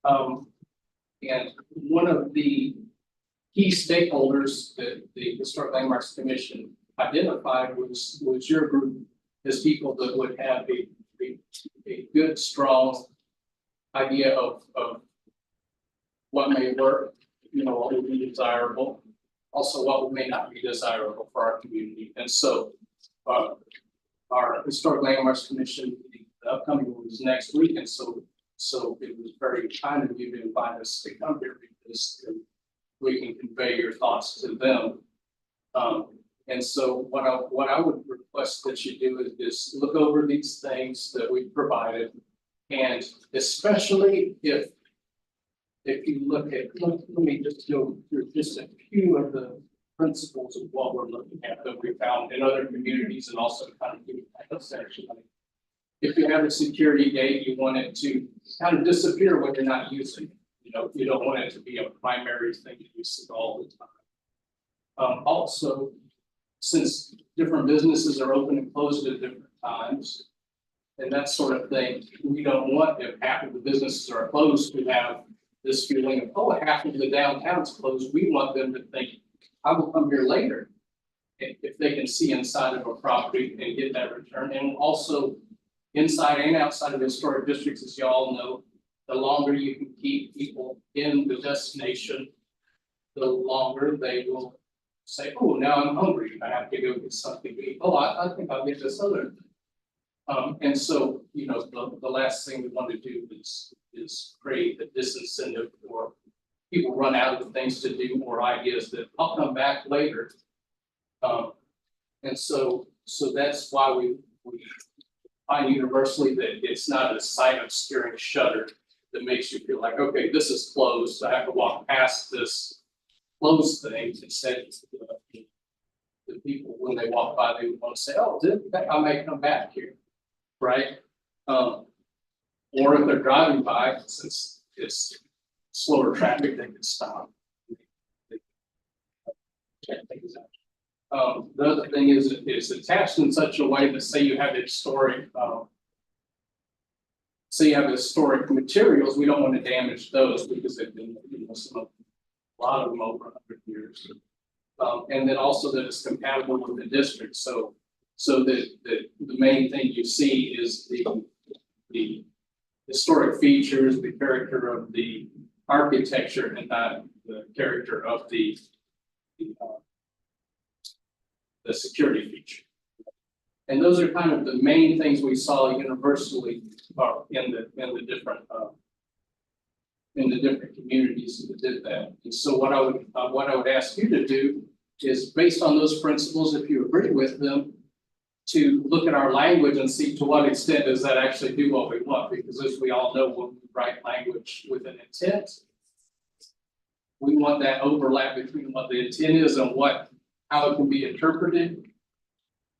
And one of the key stakeholders that the Historic Landmarks Commission identified was your group as people that would have a good, strong idea of what may work, you know, what would be desirable, also what may not be desirable for our community. And so our Historic Landmarks Commission, the upcoming one is next week, and so it was very kind of you to invite us to come here because we can convey your thoughts to them. And so what I would request that you do is look over these things that we've provided, and especially if you look at, let me just go through just a few of the principles of what we're looking at that we found in other communities, and also kind of give a section. If you have a security gate, you want it to kind of disappear when you're not using it. You know, you don't want it to be a primary thing that you see all the time. Also, since different businesses are open and closed at different times, and that sort of thing, we don't want, if half of the businesses are closed, to have this feeling of, oh, half of the downtown's closed. We want them to think, I will come here later if they can see inside of a property and get that return. And also inside and outside of historic districts, as you all know, the longer you can keep people in the destination, the longer they will say, oh, now I'm hungry. I have to go get something to eat. Oh, I think I'll get this other thing. And so, you know, the last thing we want to do is create a disincentive for people run out of things to do or ideas that I'll come back later. And so that's why we find universally that it's not a sight obscuring shutter that makes you feel like, okay, this is closed, so I have to walk past this closed thing. Instead, the people, when they walk by, they want to say, oh, I may come back here, right? Or if they're driving by, since it's slower traffic, they can stop. Check things out. The other thing is it's attached in such a way that say you have historic materials, we don't want to damage those because they've been, you know, a lot of them over 100 years. And then also that it's compatible with the district. So that the main thing you see is the historic features, the character of the architecture, and not the character of the security feature. And those are kind of the main things we saw universally in the different communities that did that. And so what I would ask you to do is, based on those principles, if you agree with them, to look at our language and see to what extent does that actually do what we want. Because as we all know, when we write language with an intent, we want that overlap between what the intent is and how it can be interpreted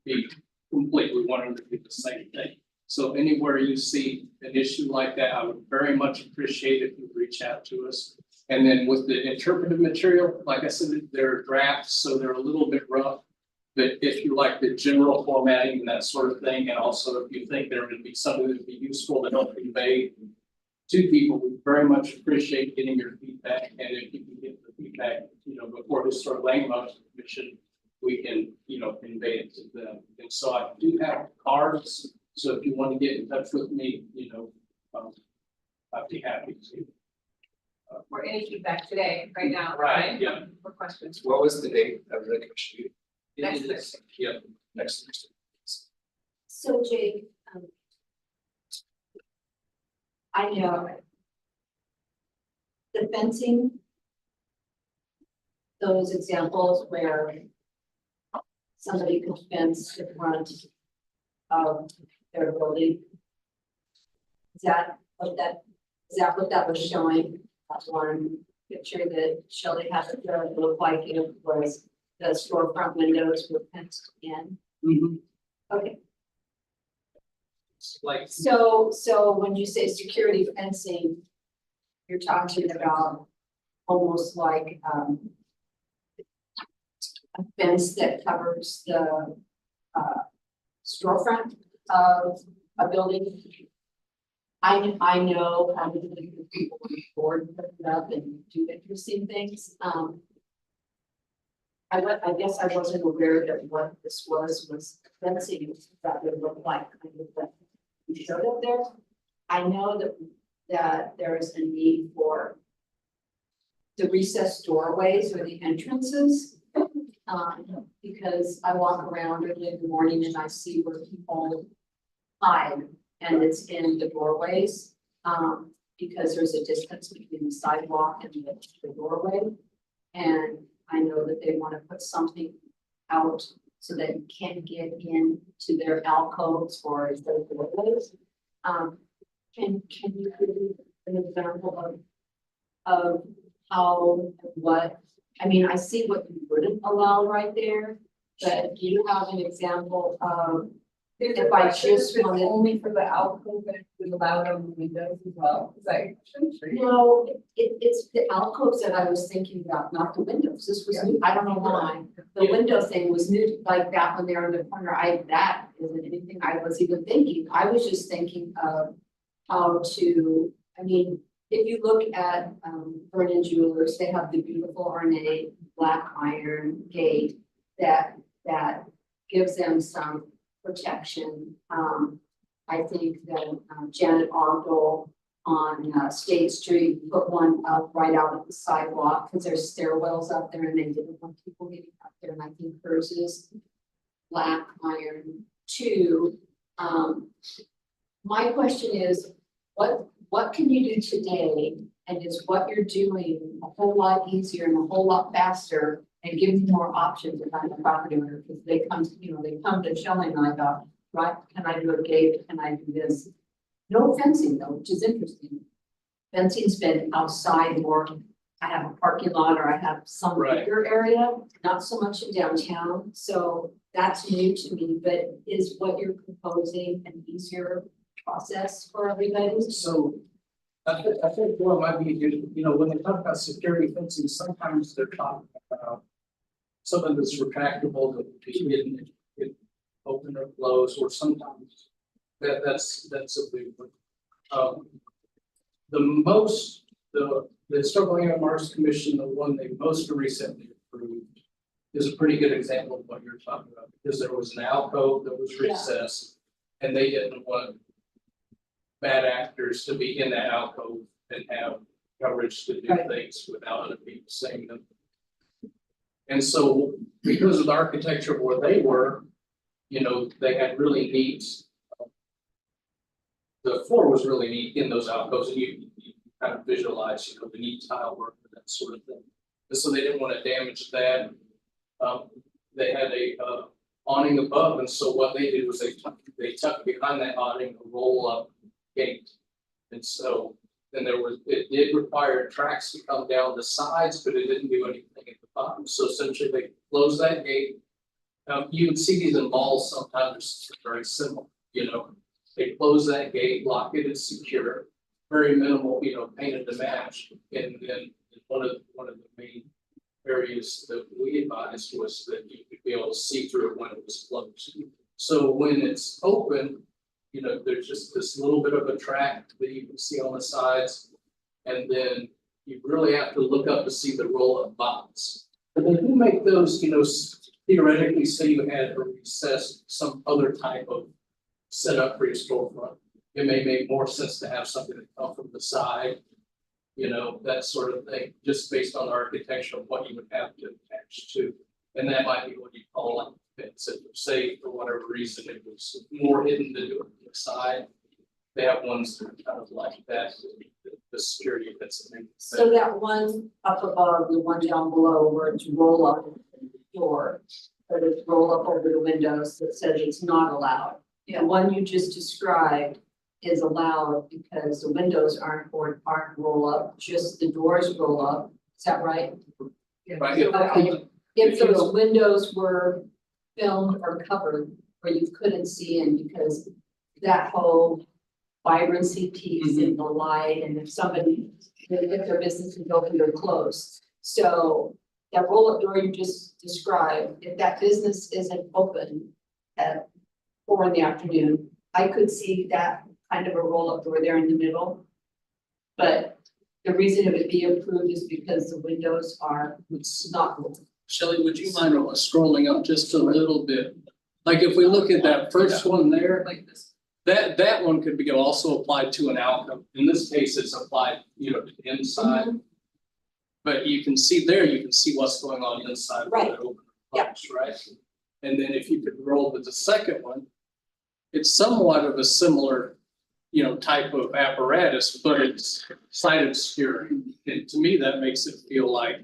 be complete. We want them to be the same thing. So anywhere you see an issue like that, I would very much appreciate if you reach out to us. And then with the interpretive material, like I said, they're drafts, so they're a little bit rough. But if you like the general formatting and that sort of thing, and also if you think there would be something that would be useful to help convey two people, we very much appreciate getting your feedback, and if you can get the feedback, before the Historic Landmarks Commission, we can, convey it to them. And so I do have cards, so if you want to get in touch with me, I'd be happy to. Or any feedback today, right now. Right, yeah. For questions. What was the date of the commission? Next It is- Thursday. Yeah. Next Thursday. So Jake, I know the fencing, those examples where somebody could fence the front of their building. Is that what that was showing? That one picture that Shelley had it there, it looked like it was the storefront windows were fenced in. Okay. Like, So when you say security fencing, you're talking about almost like, a fence that covers the, storefront of a building. I know, the people on the board put it up and do interesting things, I guess I wasn't aware that what this was fencing that would look like, kind of what you showed up there. I know that there is a need for the recessed doorways or the entrances. Because I walk around early in the morning and I see where people hide, and it's in the doorways. Because there's a distance between the sidewalk and the doorway. And I know that they want to put something out so that you can't get into their alcoves or their doorways. Can you give me an example of how, what, I mean, I see what you wouldn't allow right there, but do you have an example of if I just wanted? Only for the alcove that would allow it on the windows as well, is that? No, it's the alcoves that I was thinking about, not the windows. This was new. I don't know why. The window thing was new, like that one there in the corner. That isn't anything I was even thinking. I was just thinking of how to, I mean, if you look at Vernon Jewelers, they have the beautiful ornate black iron gate that gives them some protection. I think that Janet Ogdell on State Street put one up right out of the sidewalk because there's stairwells up there and they didn't want people getting up there. And I think hers is black iron too. My question is, what can you do today? And is what you're doing a whole lot easier and a whole lot faster and give me more options if I'm a property owner? Because they come to Shelley and I go, right, can I do a gate? Can I do this? No fencing though, which is interesting. Fencing's been outside more. I have a parking lot or I have some Right. bigger area, not so much in downtown. So that's new to me, but is what you're proposing an easier process for everybody? so I think what might be, when they talk about security fencing, sometimes they're talking about something that's retractable that you can open or close, or sometimes that's a big one. The Historical Landmarks Commission, the one they most recently approved, is a pretty good example of what you're talking about, because there was an alcove that was recessed, and they didn't want bad actors to be in that alcove and have coverage to do Right. things without other people seeing them. And so, because of the architecture of where they were, they had really neat. The floor was really neat in those alcoves, and you kind of visualize, the neat tile work and that sort of thing. And so they didn't want to damage that. They had a awning above, and so what they did was they tucked behind that awning a roll up gate. And so then it did require tracks to come down the sides, but it didn't do anything at the bottom. So essentially they closed that gate. You would see these in malls sometimes, it's very similar, they close that gate, lock it, it's secure, very minimal, painted to match. And then one of the main areas that we advised was that you could be able to see through it when it was closed. So when it's open, you know, there's just this little bit of a track that you can see on the sides. And then you really have to look up to see the roll-up box. And then you make those, you know, theoretically, say you had a recessed, some other type of setup for your storefront. It may make more sense to have something that come from the side, you know, that sort of thing, just based on the architecture of what you would have to attach to. And that might be what you call like fence. If say for whatever reason it was more hidden to do it on the side. They have ones that are kind of like that, the security fence. So that one up above, the one down below where it's roll up the door, but it's roll up over the windows that says it's not allowed. The one you just described is allowed because the windows aren't roll up, just the doors roll up. Is that right? Right. Okay. If those windows were filmed or covered where you couldn't see in because that whole vibrancy piece in the light and if somebody, if their business is open or closed. So that roll-up door you just described, if that business isn't open at 4 PM, I could see that kind of a roll-up door there in the middle. But the reason it would be approved is because the windows are not rolled. Shelley, would you mind scrolling up just a little bit? Like if we look at that first one there, Like this. that one could be also applied to an alcove. In this case, it's applied, you know, to the inside. But you can see there, you can see what's going on inside. Right. Right. And then if you could roll with the second one, it's somewhat of a similar, you know, type of apparatus, but it's side obscuring. And to me, that makes it feel like,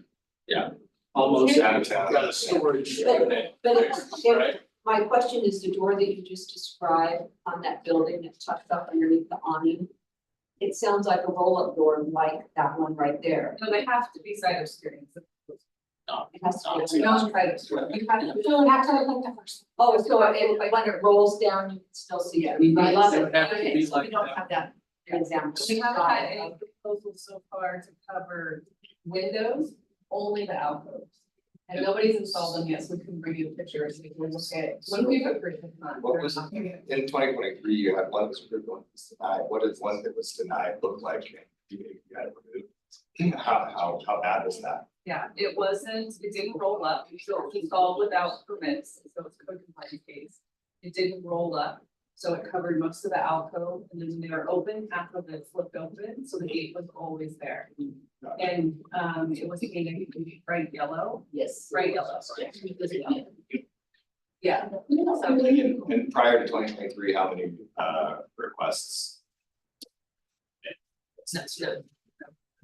Yeah. almost Out of town. got a storage But- unit, but if- right? My question is the door that you just described on that building that's tucked up underneath the awning. It sounds like a roll-up door like that one right there. No, they have to be side obscuring. It has to be. No, side obscuring. You have to- So back to like the first. Oh, so when it rolls down, you can still see it. Mhm. I love It it. would have to Okay, be so like we don't that. have that example. We haven't had any proposals so far to cover windows, only the alcoves. And nobody's installed them yet, so we can bring you a picture so you can look at it. When we've approved it, not. What was, in 2023, you had one that was approved, one that was denied, what does one that was denied look like? You had it removed. How bad was that? Yeah, it wasn't, it didn't roll up, so it was installed without permits, so it's a code compliant case. It didn't roll up, so it covered most of the alcove, and then when they were open, half of it flipped open, so the gate was always there. And it was painted bright yellow, Yes. bright yellow, sorry. Yeah. And prior to 2023, how many requests? That's good.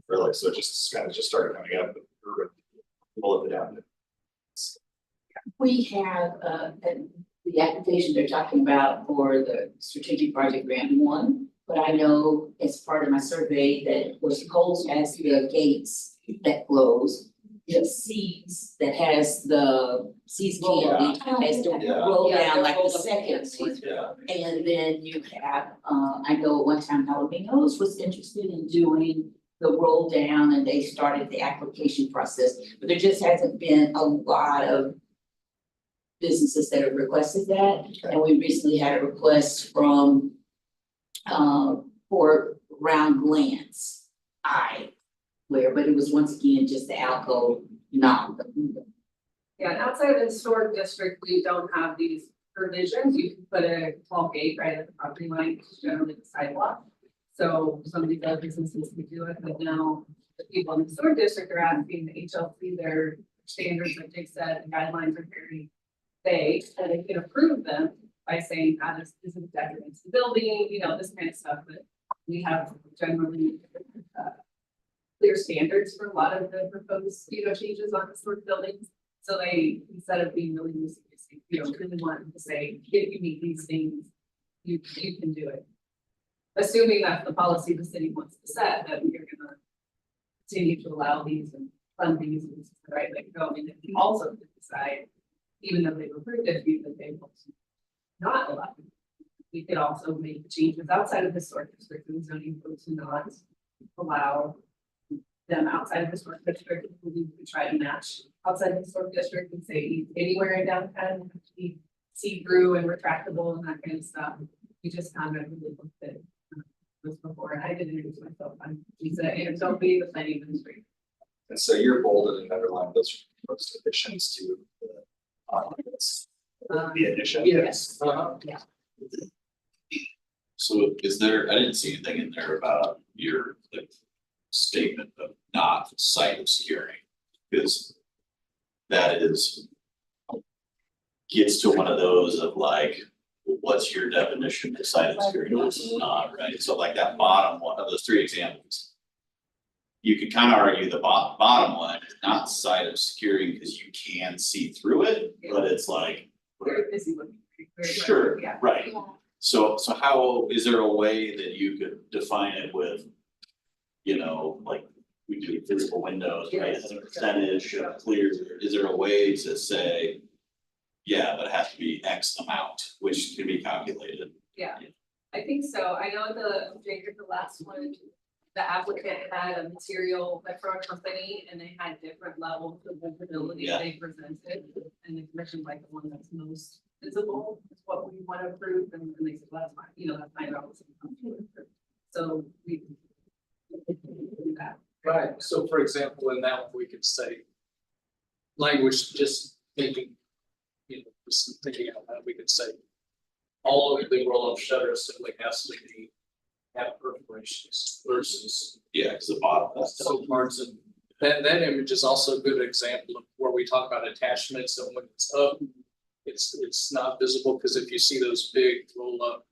Really, so it just kind of just started coming up, pull it down. We have, the application they're talking about for the strategic project grant 1. But I know as part of my survey that was goals has the gates that close. The seats that has the seats can't be, has to Yeah. roll Yeah, down they're like the rolled up second against one. Yeah. And then you have, I know at one time Jalapenos was interested in doing the roll down and they started the application process, but there just hasn't been a lot of businesses that have requested that. And we recently had a request from, for Round Glance but it was once again just the alcove, not the. Yeah, and outside of the historic district, we don't have these provisions. You can put a tall gate right at the property line, which is generally the sidewalk. So some of these other businesses can do it, but now the people in the historic district are asking the HLC, their standards, like Jake said, the guidelines are very vague, and they can approve them by saying, this is a detriment to the building, you know, this kind of stuff, but we have generally clear standards for a lot of the proposed, you know, changes on historic buildings. So they, instead of being really loosey, you know, really wanting to say, if you meet these things, you can do it. Assuming that's the policy the city wants to set, that you're gonna continue to allow these and fund these and this is the right way to go. And then you also could decide, even though they've approved it, that they will not allow it. We could also make changes outside of historic district and zoning code to not allow them outside of historic district. We could try to match outside of historic district and say anywhere in downtown, it has to be see-through and retractable and that kind of stuff. we just kind of really looked at this before. I didn't introduce myself. I'm Lisa Anne be the planning administrator. And so you're bolded and underlined those additions to the addition. Yes. So is there, I didn't see anything in there about your like statement of not site obscuring, because that is. Gets to one of those of like, what's your definition of site obscuring, what's not, right? So like that bottom one of those three examples. You could kind of argue the bottom one is not site obscuring because you can see through it, but it's like. Very busy with. Sure, Yeah. right. So how, is there a way that you could define it with, you know, like we do physical windows, right? As a percentage of clear, is there a way to say, yeah, but it has to be X amount, which can be calculated? Yeah, I think so. I know the last one, the applicant had a material for a company and they had different levels of visibility Yeah. they presented. And the commission like the one that's most visible is what we want to approve, and they said, well, that's fine, you know, that's $9. So we can do that. Right, so for example, in that one, we could say. Language, just thinking, you know, just thinking out loud, we could say. All of the roll-up shutters simply has to be, have perforations versus. Yeah, because the bottom, that's So parts of, that image is also a good example of where we talk about attachments, and when it's up. It's not visible, because if you see those big roll up.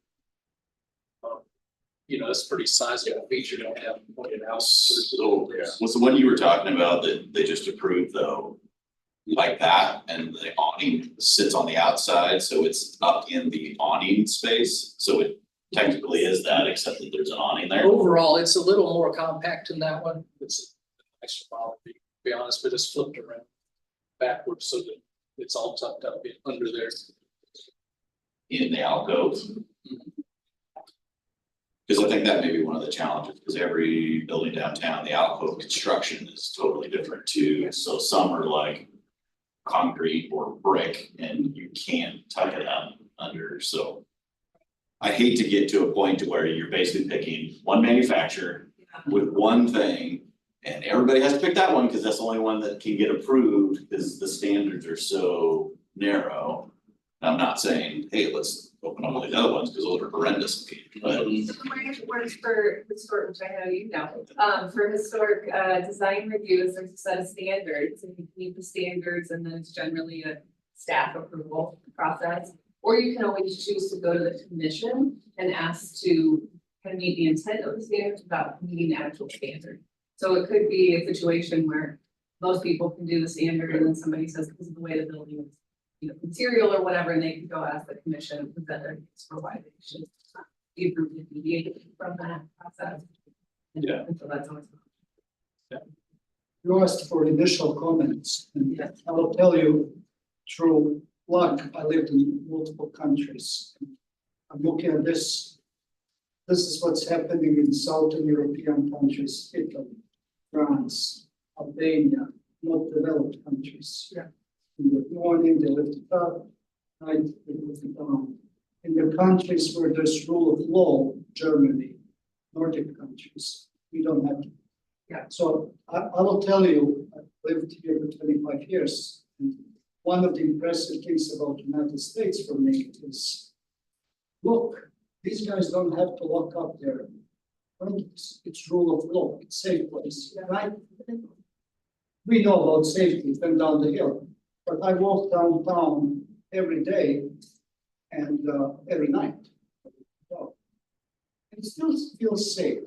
You know, it's pretty sizable feature, don't have them pointed out. So, was the one you were talking about that they just approved though? Like that, and the awning sits on the outside, so it's up in the awning space, so it technically is that, except that there's an awning there. Overall, it's a little more compact in that one, it's a nice file, to be honest, but it's flipped around backwards so that it's all tucked up under there. In the alcove. Cause I think that may be one of the challenges, because every building downtown, the alcove construction is totally different too, so some are like. Concrete or brick, and you can't tuck it up under, so. I hate to get to a point to where you're basically picking one manufacturer with one thing. And everybody has to pick that one, cause that's the only one that can get approved, cause the standards are so narrow. I'm not saying, hey, let's open up all these other ones, cause those are horrendous, but. So mine works for historic, which I know you know, for historic design reviews, there's a set of standards, and you meet the standards, and then it's generally a staff approval process. Or you can always choose to go to the commission and ask to kind of meet the intent of the standards without meeting the actual standard. So it could be a situation where most people can do the standard, and then somebody says, this is the way the building is, you know, material or whatever, and they can go ask the commission and present their case for why they should be approved and deviate from that process. Yeah. And so that's always. You asked for initial comments, and Yes. I will tell you, through luck, I lived in multiple countries. I'm looking at this. This is what's happening in Southern European countries, Italy, France, Albania, not developed countries. Yeah. In the morning, they lift it up, night, they lift it down. In the countries where there's rule of law, Germany, Nordic countries, we don't have. Yeah. So I will tell you, I've lived here for 25 years. And one of the impressive things about the United States for me is, look, these guys don't have to lock up their premises. It's rule of law, it's safe place, right? We know about safety, it's been down the hill, but I walk downtown every day and every night. It still feels safe.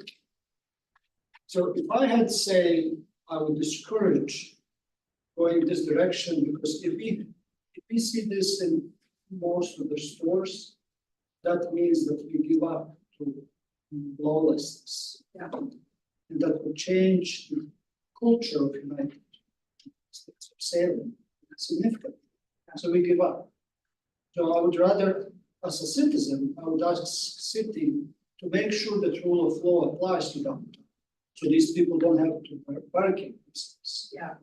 So if I had say, I would discourage going this direction, because if we see this in most of the stores, that means that we give up to lawlessness. Yeah. And that will change the culture of United States of Salem significantly. So we give up. So I would rather, as a citizen, I would ask city to make sure that rule of law applies to them. So these people don't have to barricade themselves. Yeah.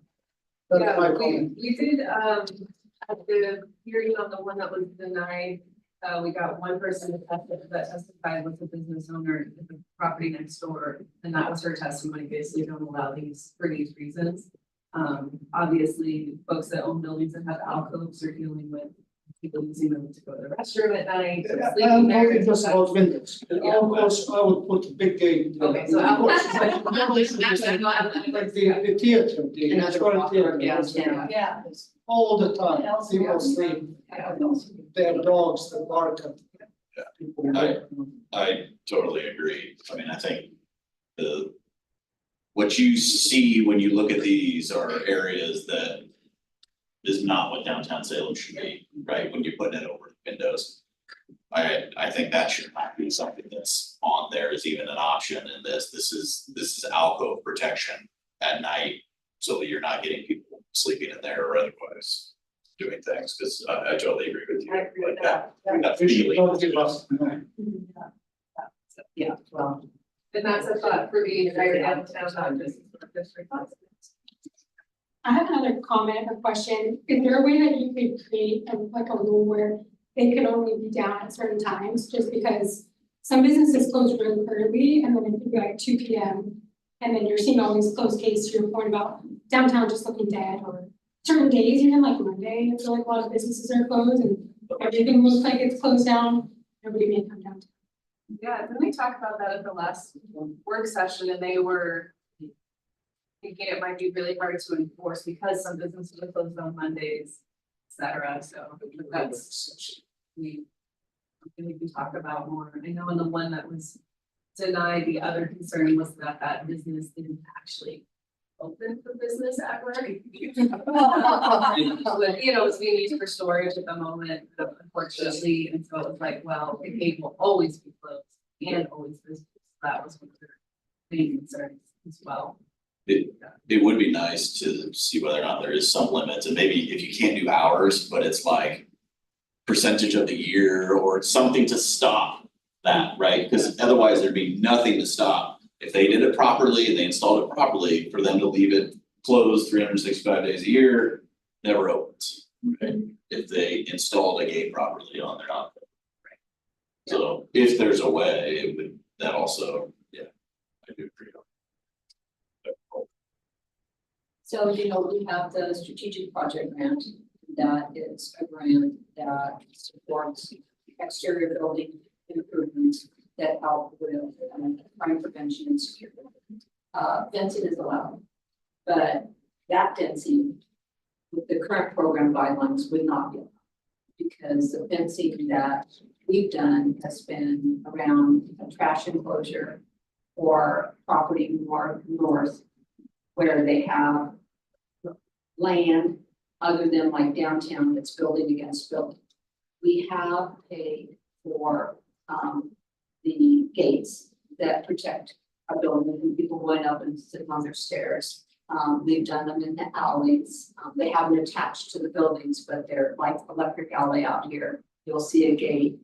That's Yeah, my comment. we did, at the hearing on the one that was denied, we got one person that testified was a business owner at the property next door, and that was her testimony, basically don't allow these for these reasons. Obviously, folks that own buildings that have alcoves are dealing with people using them to go to the restroom at night. or sleeping I'm there. talking just about windows. Yeah. Of course, I would put a big gate. Okay, so Of course. alcoves. Like the theater, the Another historic block, theater, yeah, was, yeah. Yeah. all the time, Else, people yeah. sleep, their dogs, the bark at. people. I totally agree. I mean, I think what you see when you look at these are areas that is not what downtown Salem should be, right? When you're putting it over the windows. I think that should not be something that's on there as even an option in this. This is alcove protection at night, so that you're not getting people sleeping in there or otherwise doing things, because I totally agree with you. I agree with Like that We should feeling. not give us. Yeah, well, And that's a thought for the entire downtown, not just for district. I have another comment or question. Is there a way that you could create like a rule where they can only be down at certain times, just because some businesses close really early and then it could be like 2 p.m. And then you're seeing all these closed cases to your point about downtown just looking dead, or certain days, even like Monday, I feel like a lot of businesses are closed and everything looks like it's closed down. Nobody may come down. Yeah, didn't we talk about that at the last work session, and they were thinking it might be really hard to enforce because some businesses are closed on Mondays, et cetera, so that's, we can talk about more. I know in the one that was denied, the other concern was that that business didn't actually open for business at work. But, you know, it's being used for storage at the moment, unfortunately, and so it was like, well, the gate will always be closed and always visible. That was one of their main concerns as well. It would be nice to see whether or not there is some limits, and maybe if you can't do hours, but it's like percentage of the year or something to stop that, right? Because otherwise there'd be nothing to stop. If they did it properly and they installed it properly, for them to leave it closed 365 days a year, never opens, right? If they installed a gate properly on their outfit. So if there's a way, it would, that also, yeah, I do agree on. so, you know, we have the strategic project grant, that is a grant that supports exterior building improvements that help with crime prevention and security. Fencing is allowed, but that fencing with the current program guidelines would not be allowed, because the fencing that we've done has been around a trash enclosure or property more north where they have land other than like downtown that's building against building. We have paid for the gates that protect a building and people going up and sitting on their stairs. We've done them in the alleys. They haven't attached to the buildings, but they're like electric alley out here. You'll see a gate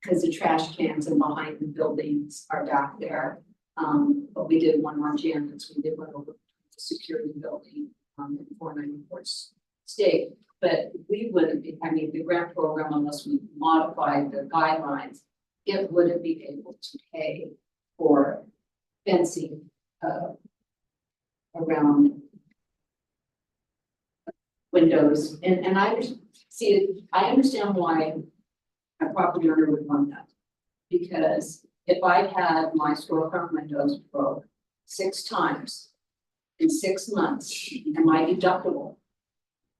because the trash cans and behind the buildings are back there. But we did one on Janet's, we did one over the security building in 494th State. But we wouldn't be, I mean, the grant program, unless we modified the guidelines, it wouldn't be able to pay for fencing around windows. And I understand why a property owner would want that. Because if I had my storefront windows broke 6 times in 6 months and my deductible,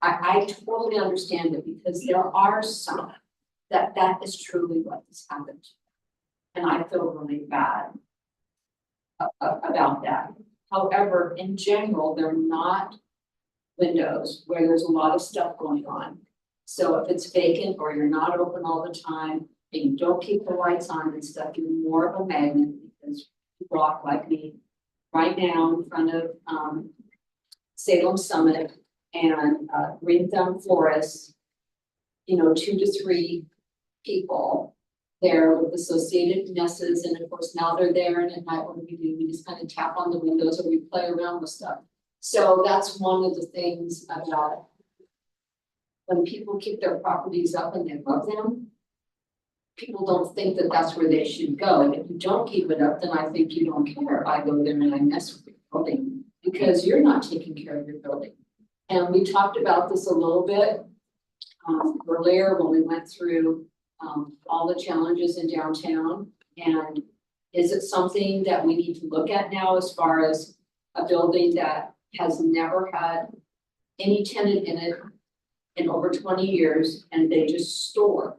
I totally understand it, because there are some that is truly what has happened. And I feel really bad about that. However, in general, they're not windows where there's a lot of stuff going on. So if it's vacant or you're not open all the time and you don't keep the lights on and stuff, you're more of a magnet, because you walk like me right now in front of Salem Summit and Green Thumb Forest, you know, 2 to 3 people there with associated messes, and of course now they're there, and at night what do? We just kind of tap on the windows or we play around with stuff. So that's one of the things about when people keep their properties up and they love them, people don't think that that's where they should go. And if you don't keep it up, then I think you don't care. I go there and I mess with your building because you're not taking care of your building. And we talked about this a little bit earlier when we went through all the challenges in downtown. And is it something that we need to look at now as far as a building that has never had any tenant in it in over 20 years and they just store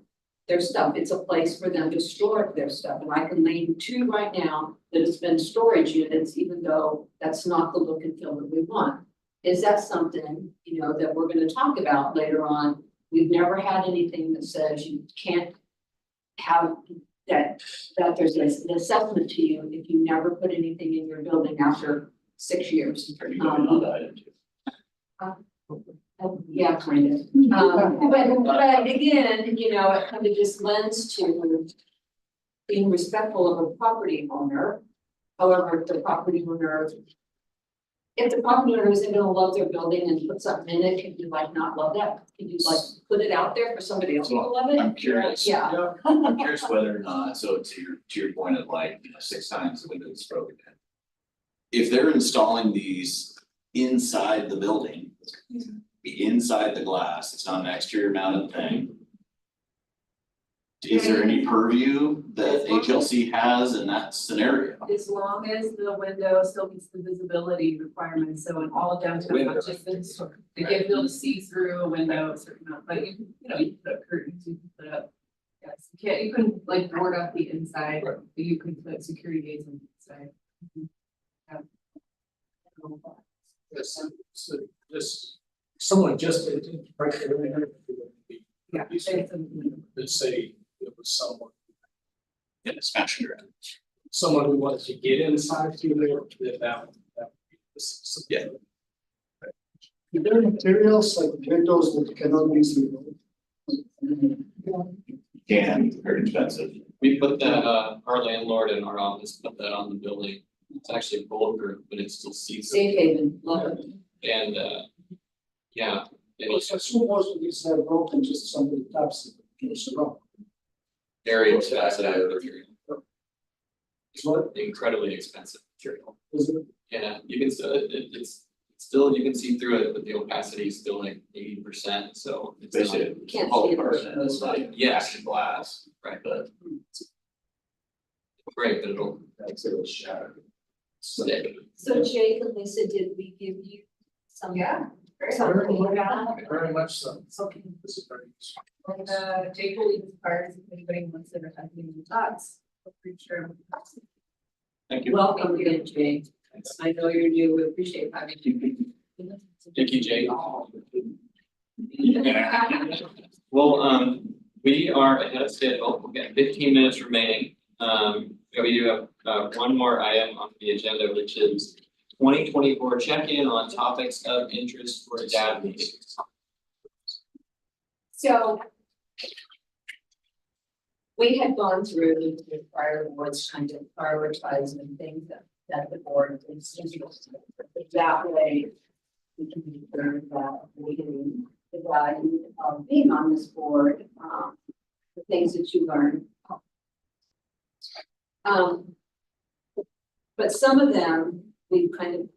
their stuff? It's a place for them to store their stuff. And I can name 2 right now that has been storage units, even though that's not the look and feel that we want. Is that something, you know, that we're going to talk about later on? We've never had anything that says you can't have that there's an assessment to you if you never put anything in your building after 6 years. Are you going on that too? Yeah, kind of. But again, you know, it kind of just lends to being respectful of a property owner. However, if the property owner isn't gonna love their building and put something in it, can you like not love that? Can you like put it out there for somebody else to love it? I'm curious. Yeah. I'm curious whether or not, so to your point of like, 6 times the window is broken. If they're installing these inside the building, inside the glass, it's not an exterior mounted thing. Is there any purview that HLC has in that scenario? As long as the window still meets the visibility requirements, so in all of downtown, not just the store. You can be able to see through a window a certain amount, but you can put up curtains, you can put up. Yes, you couldn't like board up the inside, but you could put security gates on the inside. Yes, so just, someone just did it right there. Yeah. Let's say it was someone, Yeah, smash it around. someone who wanted to get inside to there, that. Yeah. Are there materials like windows that cannot be seen? Can, very expensive. We put that, our landlord in our office put that on the building. It's actually bulletproof, but it's still seats. Safe haven, love it. And, yeah, So most of these are broken, just somebody taps it, goes wrong. very expensive material, What incredibly expensive material. is it? Yeah, you can still, it's still, you can see through it, but the opacity is still like 80%, so. It's not- Basically, You can't whole see it. person, it's not even Yes. glass, Right, but great, but it'll That's it was shattered. stick. So Jake and Lisa, did we give you some? Yeah, very Something helpful. about? Very much so. Okay. This is very useful. And Jake will leave his cards if anybody wants to have any thoughts. Feel free to share them. Thank you. Welcome again, Jake. I know you're new, we appreciate having you. Thank you, Jake. Well, we are ahead of schedule. We've got 15 minutes remaining. We do have one more item on the agenda, which is 2024 check-in on topics of interest for DAB meetings. So we had gone through the prior boards kind of prioritizing things that the board is interested in. That way, we can be clear that we can the value of being on this board, the things that you learn. But some of them, we've kind of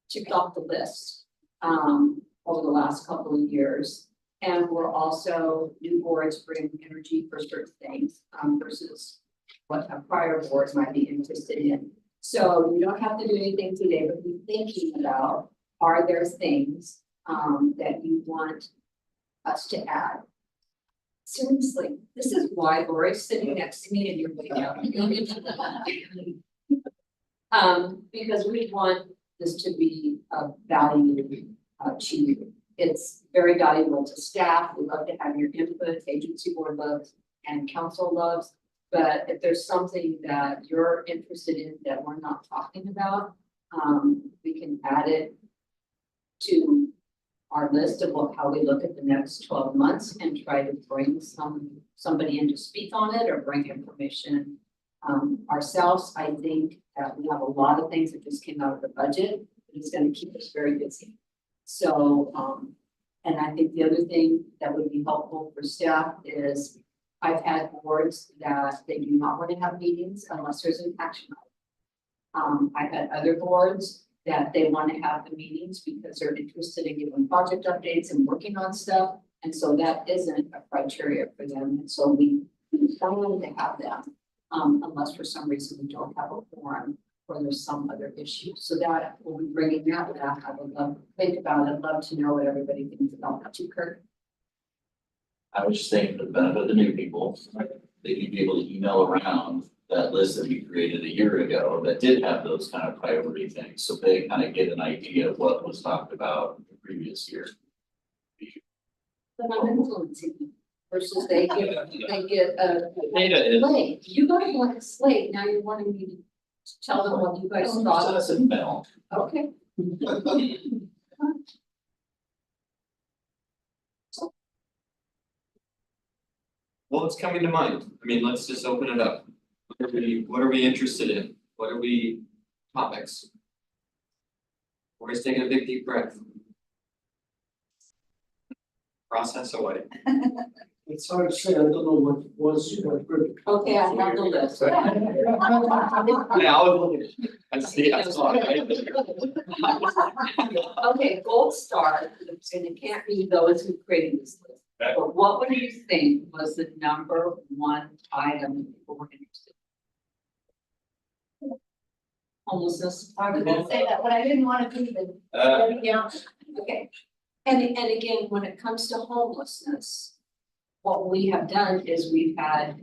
ticked off the list over the last couple of years. And we're also, new boards bring energy for certain things versus what a prior boards might be interested in. So you don't have to do anything today, but be thinking about, are there things that you want us to add? Seriously, this is why Lori's sitting next to me and you're way down. Because we want this to be a value to you. It's very valuable to staff. We love to have your input, agency board loves and council loves. But if there's something that you're interested in that we're not talking about, we can add it to our list of how we look at the next 12 months and try to bring somebody in to speak on it or bring information ourselves. I think that we have a lot of things that just came out of the budget. It's going to keep us very busy. So, and I think the other thing that would be helpful for staff is I've had boards that they do not want to have meetings unless there's an action item. I've had other boards that they want to have the meetings because they're interested in giving project updates and working on stuff. And so that isn't a criteria for them, and so we don't want to have them, unless for some reason we don't have a forum or there's some other issue. So that we'll be bringing that back. I would love to think about it, I'd love to know what everybody thinks about that too, Kurt. I was just thinking for the benefit of the new people, they need to be able to email around that list that we created a year ago that did have those kind of priority things, so they kind of get an idea of what was talked about the previous year. But I'm influencing them versus they get a Data is, slate. You guys want a slate, now you're wanting me to tell them what you guys thought. That's a mail. Okay. well, what's coming to mind? I mean, let's just open it up. What are we interested in? What are we topics? We're just taking a big deep breath. Process away. It's hard to say, I don't know what was, what. Okay, I have the list. Yeah, I was looking. I see, I saw it. Okay, gold star, and it can't be those who created this list. But what would you think was the number one item people were interested in? Homelessness. I was gonna say that, but I didn't want to be the. Yeah, okay. And again, when it comes to homelessness, what we have done is we've had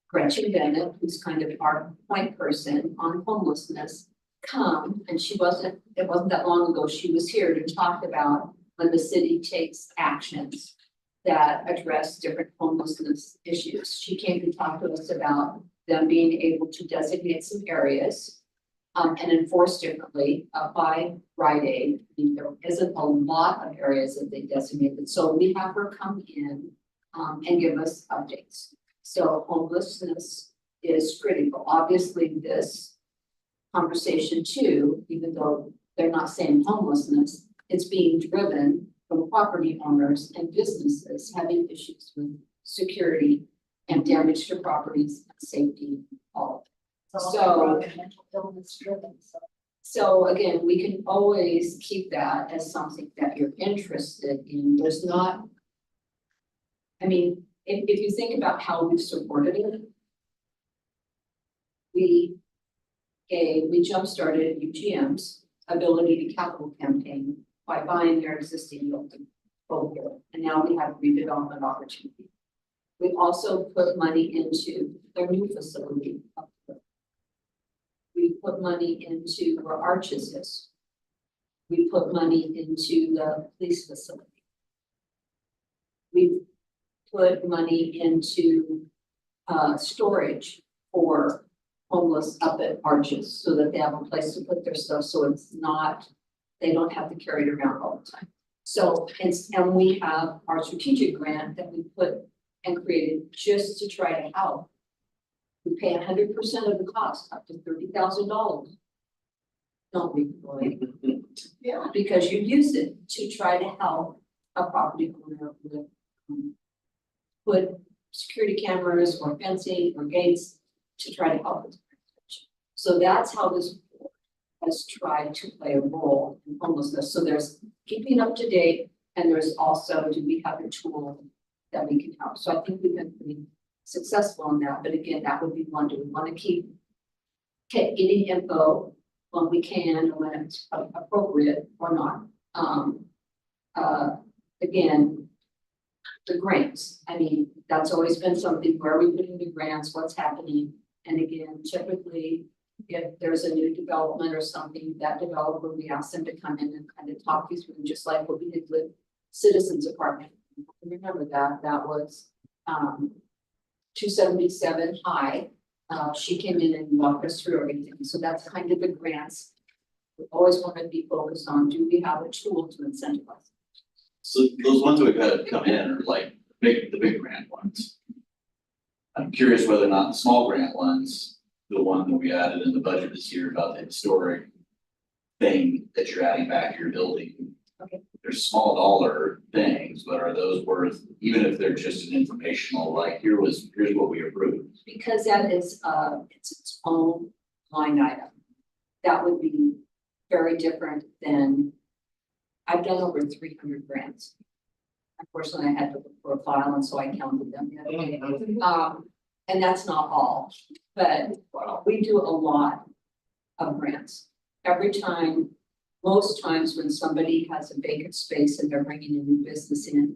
Gretchen Bennett, who's kind of our point person on homelessness, come, and it wasn't that long ago, she was here to talk about when the city takes actions that address different homelessness issues. She came to talk to us about them being able to designate some areas and enforce differently by Rite Aid. I mean, there isn't a lot of areas that they designated, so we have her come in and give us updates. So homelessness is critical. Obviously, this conversation too, even though they're not saying homelessness, it's being driven from property owners and businesses having issues with security and damage to properties, and safety, all. So- Mental illness driven, so. So again, we can always keep that as something that you're interested in. There's not. I mean, if you think about how we've supported it. We jump-started UGM's ability to capital campaign by buying their existing building over, and now we have redevelopment opportunity. We also put money into their new facility up there. We put money into where Arches is. We put money into the police facility. We put money into storage for homeless up at Arches so that they have a place to put their stuff, so it's not, they don't have to carry it around all the time. So, and we have our strategic grant that we put and created just to try to help. We pay 100% of the cost, up to $30,000. Don't we, Lloyd? Yeah, because you use it to try to help a property owner with put security cameras or fencing or gates to try to help with. So that's how this board has tried to play a role in homelessness. So there's keeping up to date, and there's also, do we have a tool that we can help? So I think we've been pretty successful in that, but again, that would be one. Do we want to keep getting info when we can and when it's appropriate or not? Again, the grants, I mean, that's always been something, where are we putting the grants, what's happening? And again, typically, if there's a new development or something, that developer, we ask them to come in and kind of talk you through, just like what we did with Citizens Apartment. Remember that, that was 277 high. She came in and walked us through everything. So that's kind of the grants. We always want to be focused on, do we have a tool to incentivize? So those ones we've had come in are like the big grant ones. I'm curious whether or not the small grant ones, the one that we added in the budget this year about the historic thing that you're adding back to your building. Okay. they're small dollar things, but are those worth, even if they're just an informational, like, here's what we approved? Because that is, it's its own line item. That would be very different than, I've done over 300 grants. Unfortunately, I had to look for a file, and so I counted them the other day. And that's not all, but we do a lot of grants. Every time, most times when somebody has a vacant space and they're bringing a new business in,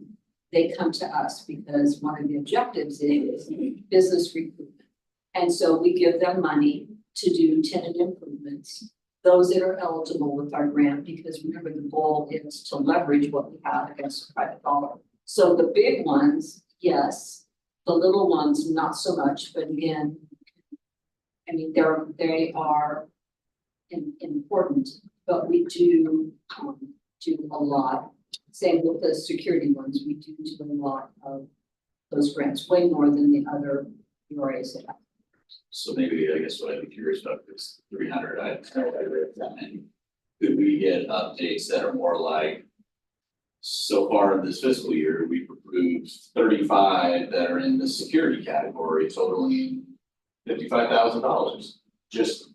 they come to us because one of the objectives is business recruitment. And so we give them money to do tenant improvements, those that are eligible with our grant, because remember, the goal is to leverage what we have against the private dollar. So the big ones, yes, the little ones, not so much, but again, I mean, they are important, but we do a lot. Same with the security ones, we do a lot of those grants, way more than the other URAs that have. So maybe, I guess what I'd be curious about is 300, I read that many. Could we get updates that are more like, so far in this fiscal year, we've approved 35 that are in the security category, totaling $55,000. Just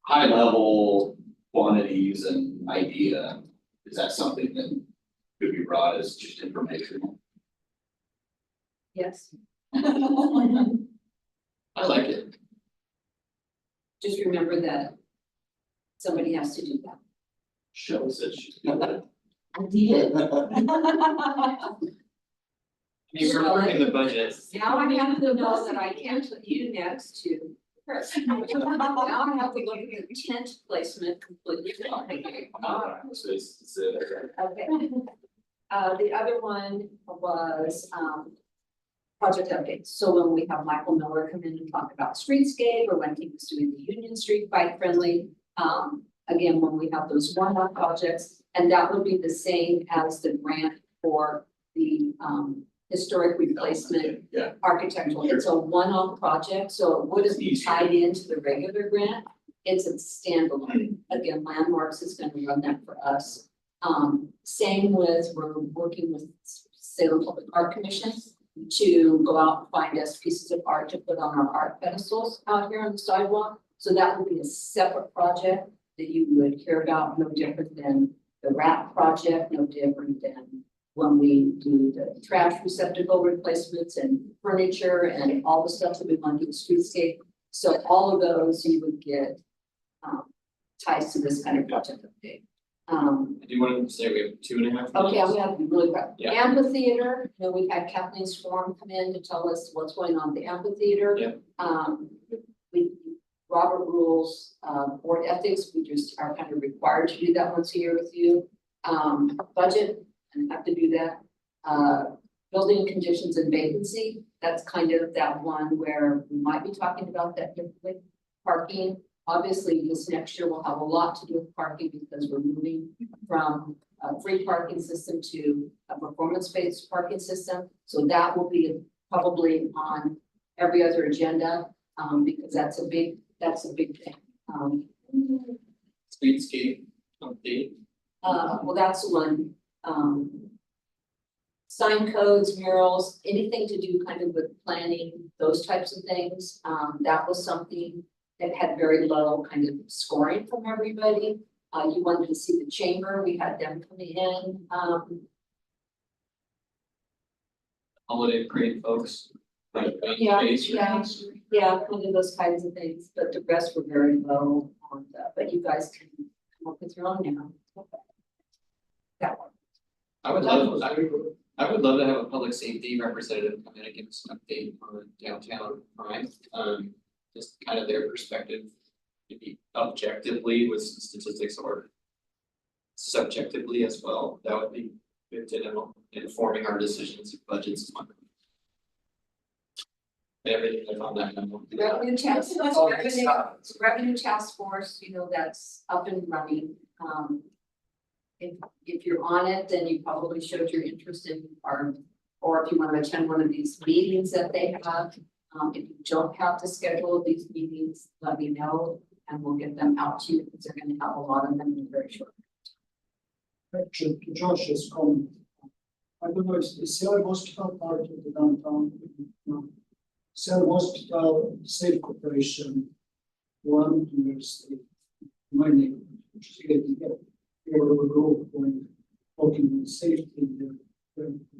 high level quantities and idea. Is that something that could be brought as just information? Yes. I like it. Just remember that somebody has to do that. Shelley said she's doing that. I did. You're working the budget. Now I have to know that I can't put you next to Chris. Now I have to look at the tent placement completely. So it's Okay. The other one was, project updates. So when we have Michael Miller come in and talk about streetscape, or when he was doing the Union Street bike friendly, again, when we have those one-off projects, and that would be the same as the grant for the, historic replacement yeah. architectural. It's a one-off project, so it wouldn't be tied into the regular grant. It's a standalone. Again, Landmarks is gonna run that for us. Same with, we're working with Salem Public Art Commission to go out and find us pieces of art to put on our art pedestals out here on the sidewalk. So that would be a separate project that you would hear about, no different than the RAP project, no different than when we do the trash receptacle replacements and furniture and all the stuff that we want to do streetscape. So all of those you would get ties to this kind of project update. I do want to say we have 2.5 minutes. Okay, I'm gonna have to be really quick. Yeah. Amphitheater, you know, we've had Kathleen Storm come in to tell us what's going on at the amphitheater. Yeah. We, Robert rules, board ethics, we just are kind of required to do that once a year with you. Budget, and have to do that. Building conditions and vacancy, that's kind of that one where we might be talking about that differently. Parking, obviously this next year will have a lot to do with parking because we're moving from a free parking system to a performance-based parking system. So that will be probably on every other agenda, because that's a big thing. Streetscape update. Well, that's one. Sign codes, murals, anything to do kind of with planning, those types of things. That was something that had very low kind of scoring from everybody. You wanted to see the chamber, we had them coming in. Holiday parade folks. Like, Yeah, space. yeah, kind of those kinds of things, but the rest were very low on that, but you guys can come up with your own now. That one. I would love to have a public safety representative come in and give us an update on downtown crime. Just kind of their perspective, maybe objectively with statistics or subjectively as well. That would be good to know, informing our decisions and budgets. Everything that's on that memo. Revenue task force, you know, that's up and running. If you're on it, then you probably showed your interest in our, or if you want to attend one of these meetings that they have. If you don't have to schedule these meetings, let me know and we'll get them out to you because they're going to have a lot of them in a very short. Actually, to Josh's comment. I don't know, is the Salem Hospital part of the downtown? No. Salem Hospital, Safe Corporation, one university, my neighborhood, which is getting here we go when talking on safety,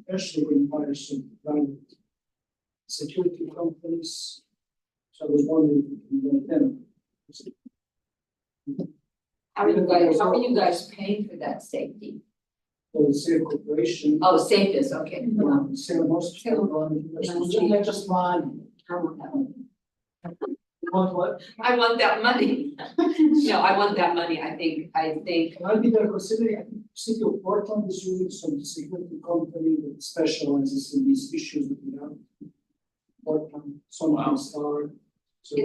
especially when you hire some private security companies. So I was wondering if you can get them. How are you guys paying for that safety? For the Safe Corporation. Oh, safest, okay. Salem Hospital. Just one. What? I want that money. No, I want that money. I think, I'll be there considering, I think City of Portland is using some security company that specializes in these issues that we have. Portland, some star, so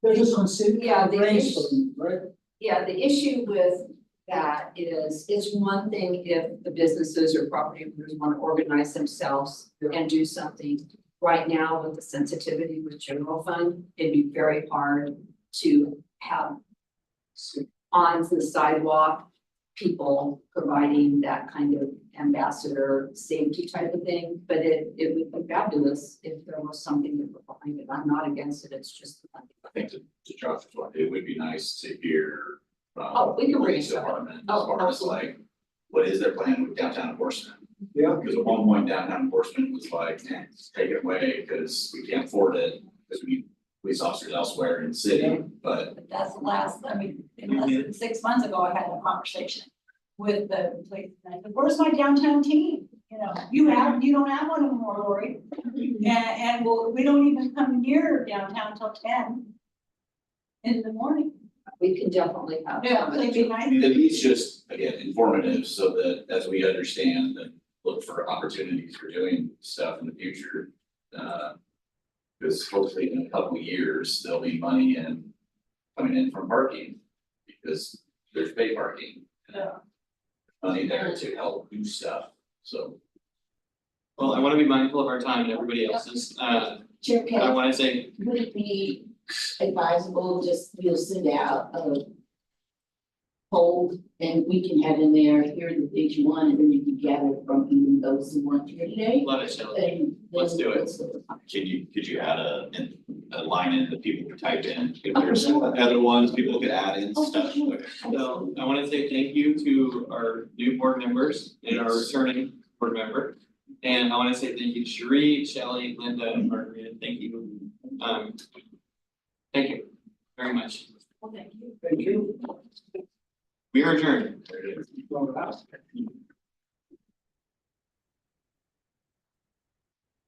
they're just considering. Yeah, the brainstorming, right? yeah, the issue with that is, it's one thing if the businesses or property owners want to organize themselves and do something. Right now, with the sensitivity with general fund, it'd be very hard to have on the sidewalk, people providing that kind of ambassador safety type of thing, but it would be fabulous if there was something that were behind it. I'm not against it, it's just. I think to Josh's point, it would be nice to hear from. Oh, we can bring police it up. department as Oh, far as absolutely. like, what is their plan with downtown enforcement? Yeah. Because at one point downtown enforcement was like, take it away because we can't afford it, because we need police officers elsewhere in the city, but. But that's the last, I mean, less than 6 months ago, I had a conversation with the police, and I said, where's my downtown team? You know, you don't have one anymore, Lori. And we don't even come near downtown till 10 in the morning. We can definitely have. Yeah, it'd be nice. And it's just, again, informative so that as we understand and look for opportunities for doing stuff in the future. Because hopefully in a couple of years, there'll be money coming in from parking, because there's paid parking. Yeah. Money there to help do stuff, so. Well, I wanna be mindful of our time and everybody else's, Chair I Kay, wanna say, would it be advisable, just we'll send out a poll and we can have in there, here are the things you want, and then you can gather from even those who want here today. love it, Shelley. And Let's do it. Could you add a line in that people could type in, if there's some other ones people could add in stuff? Okay. So I wanna say thank you to our new board members and our returning board member. And I wanna say thank you to Cherie, Shelley, Linda, and Margarita, thank you. Thank you very much. Well, thank you. Thank you. We are adjourned. Well, that's-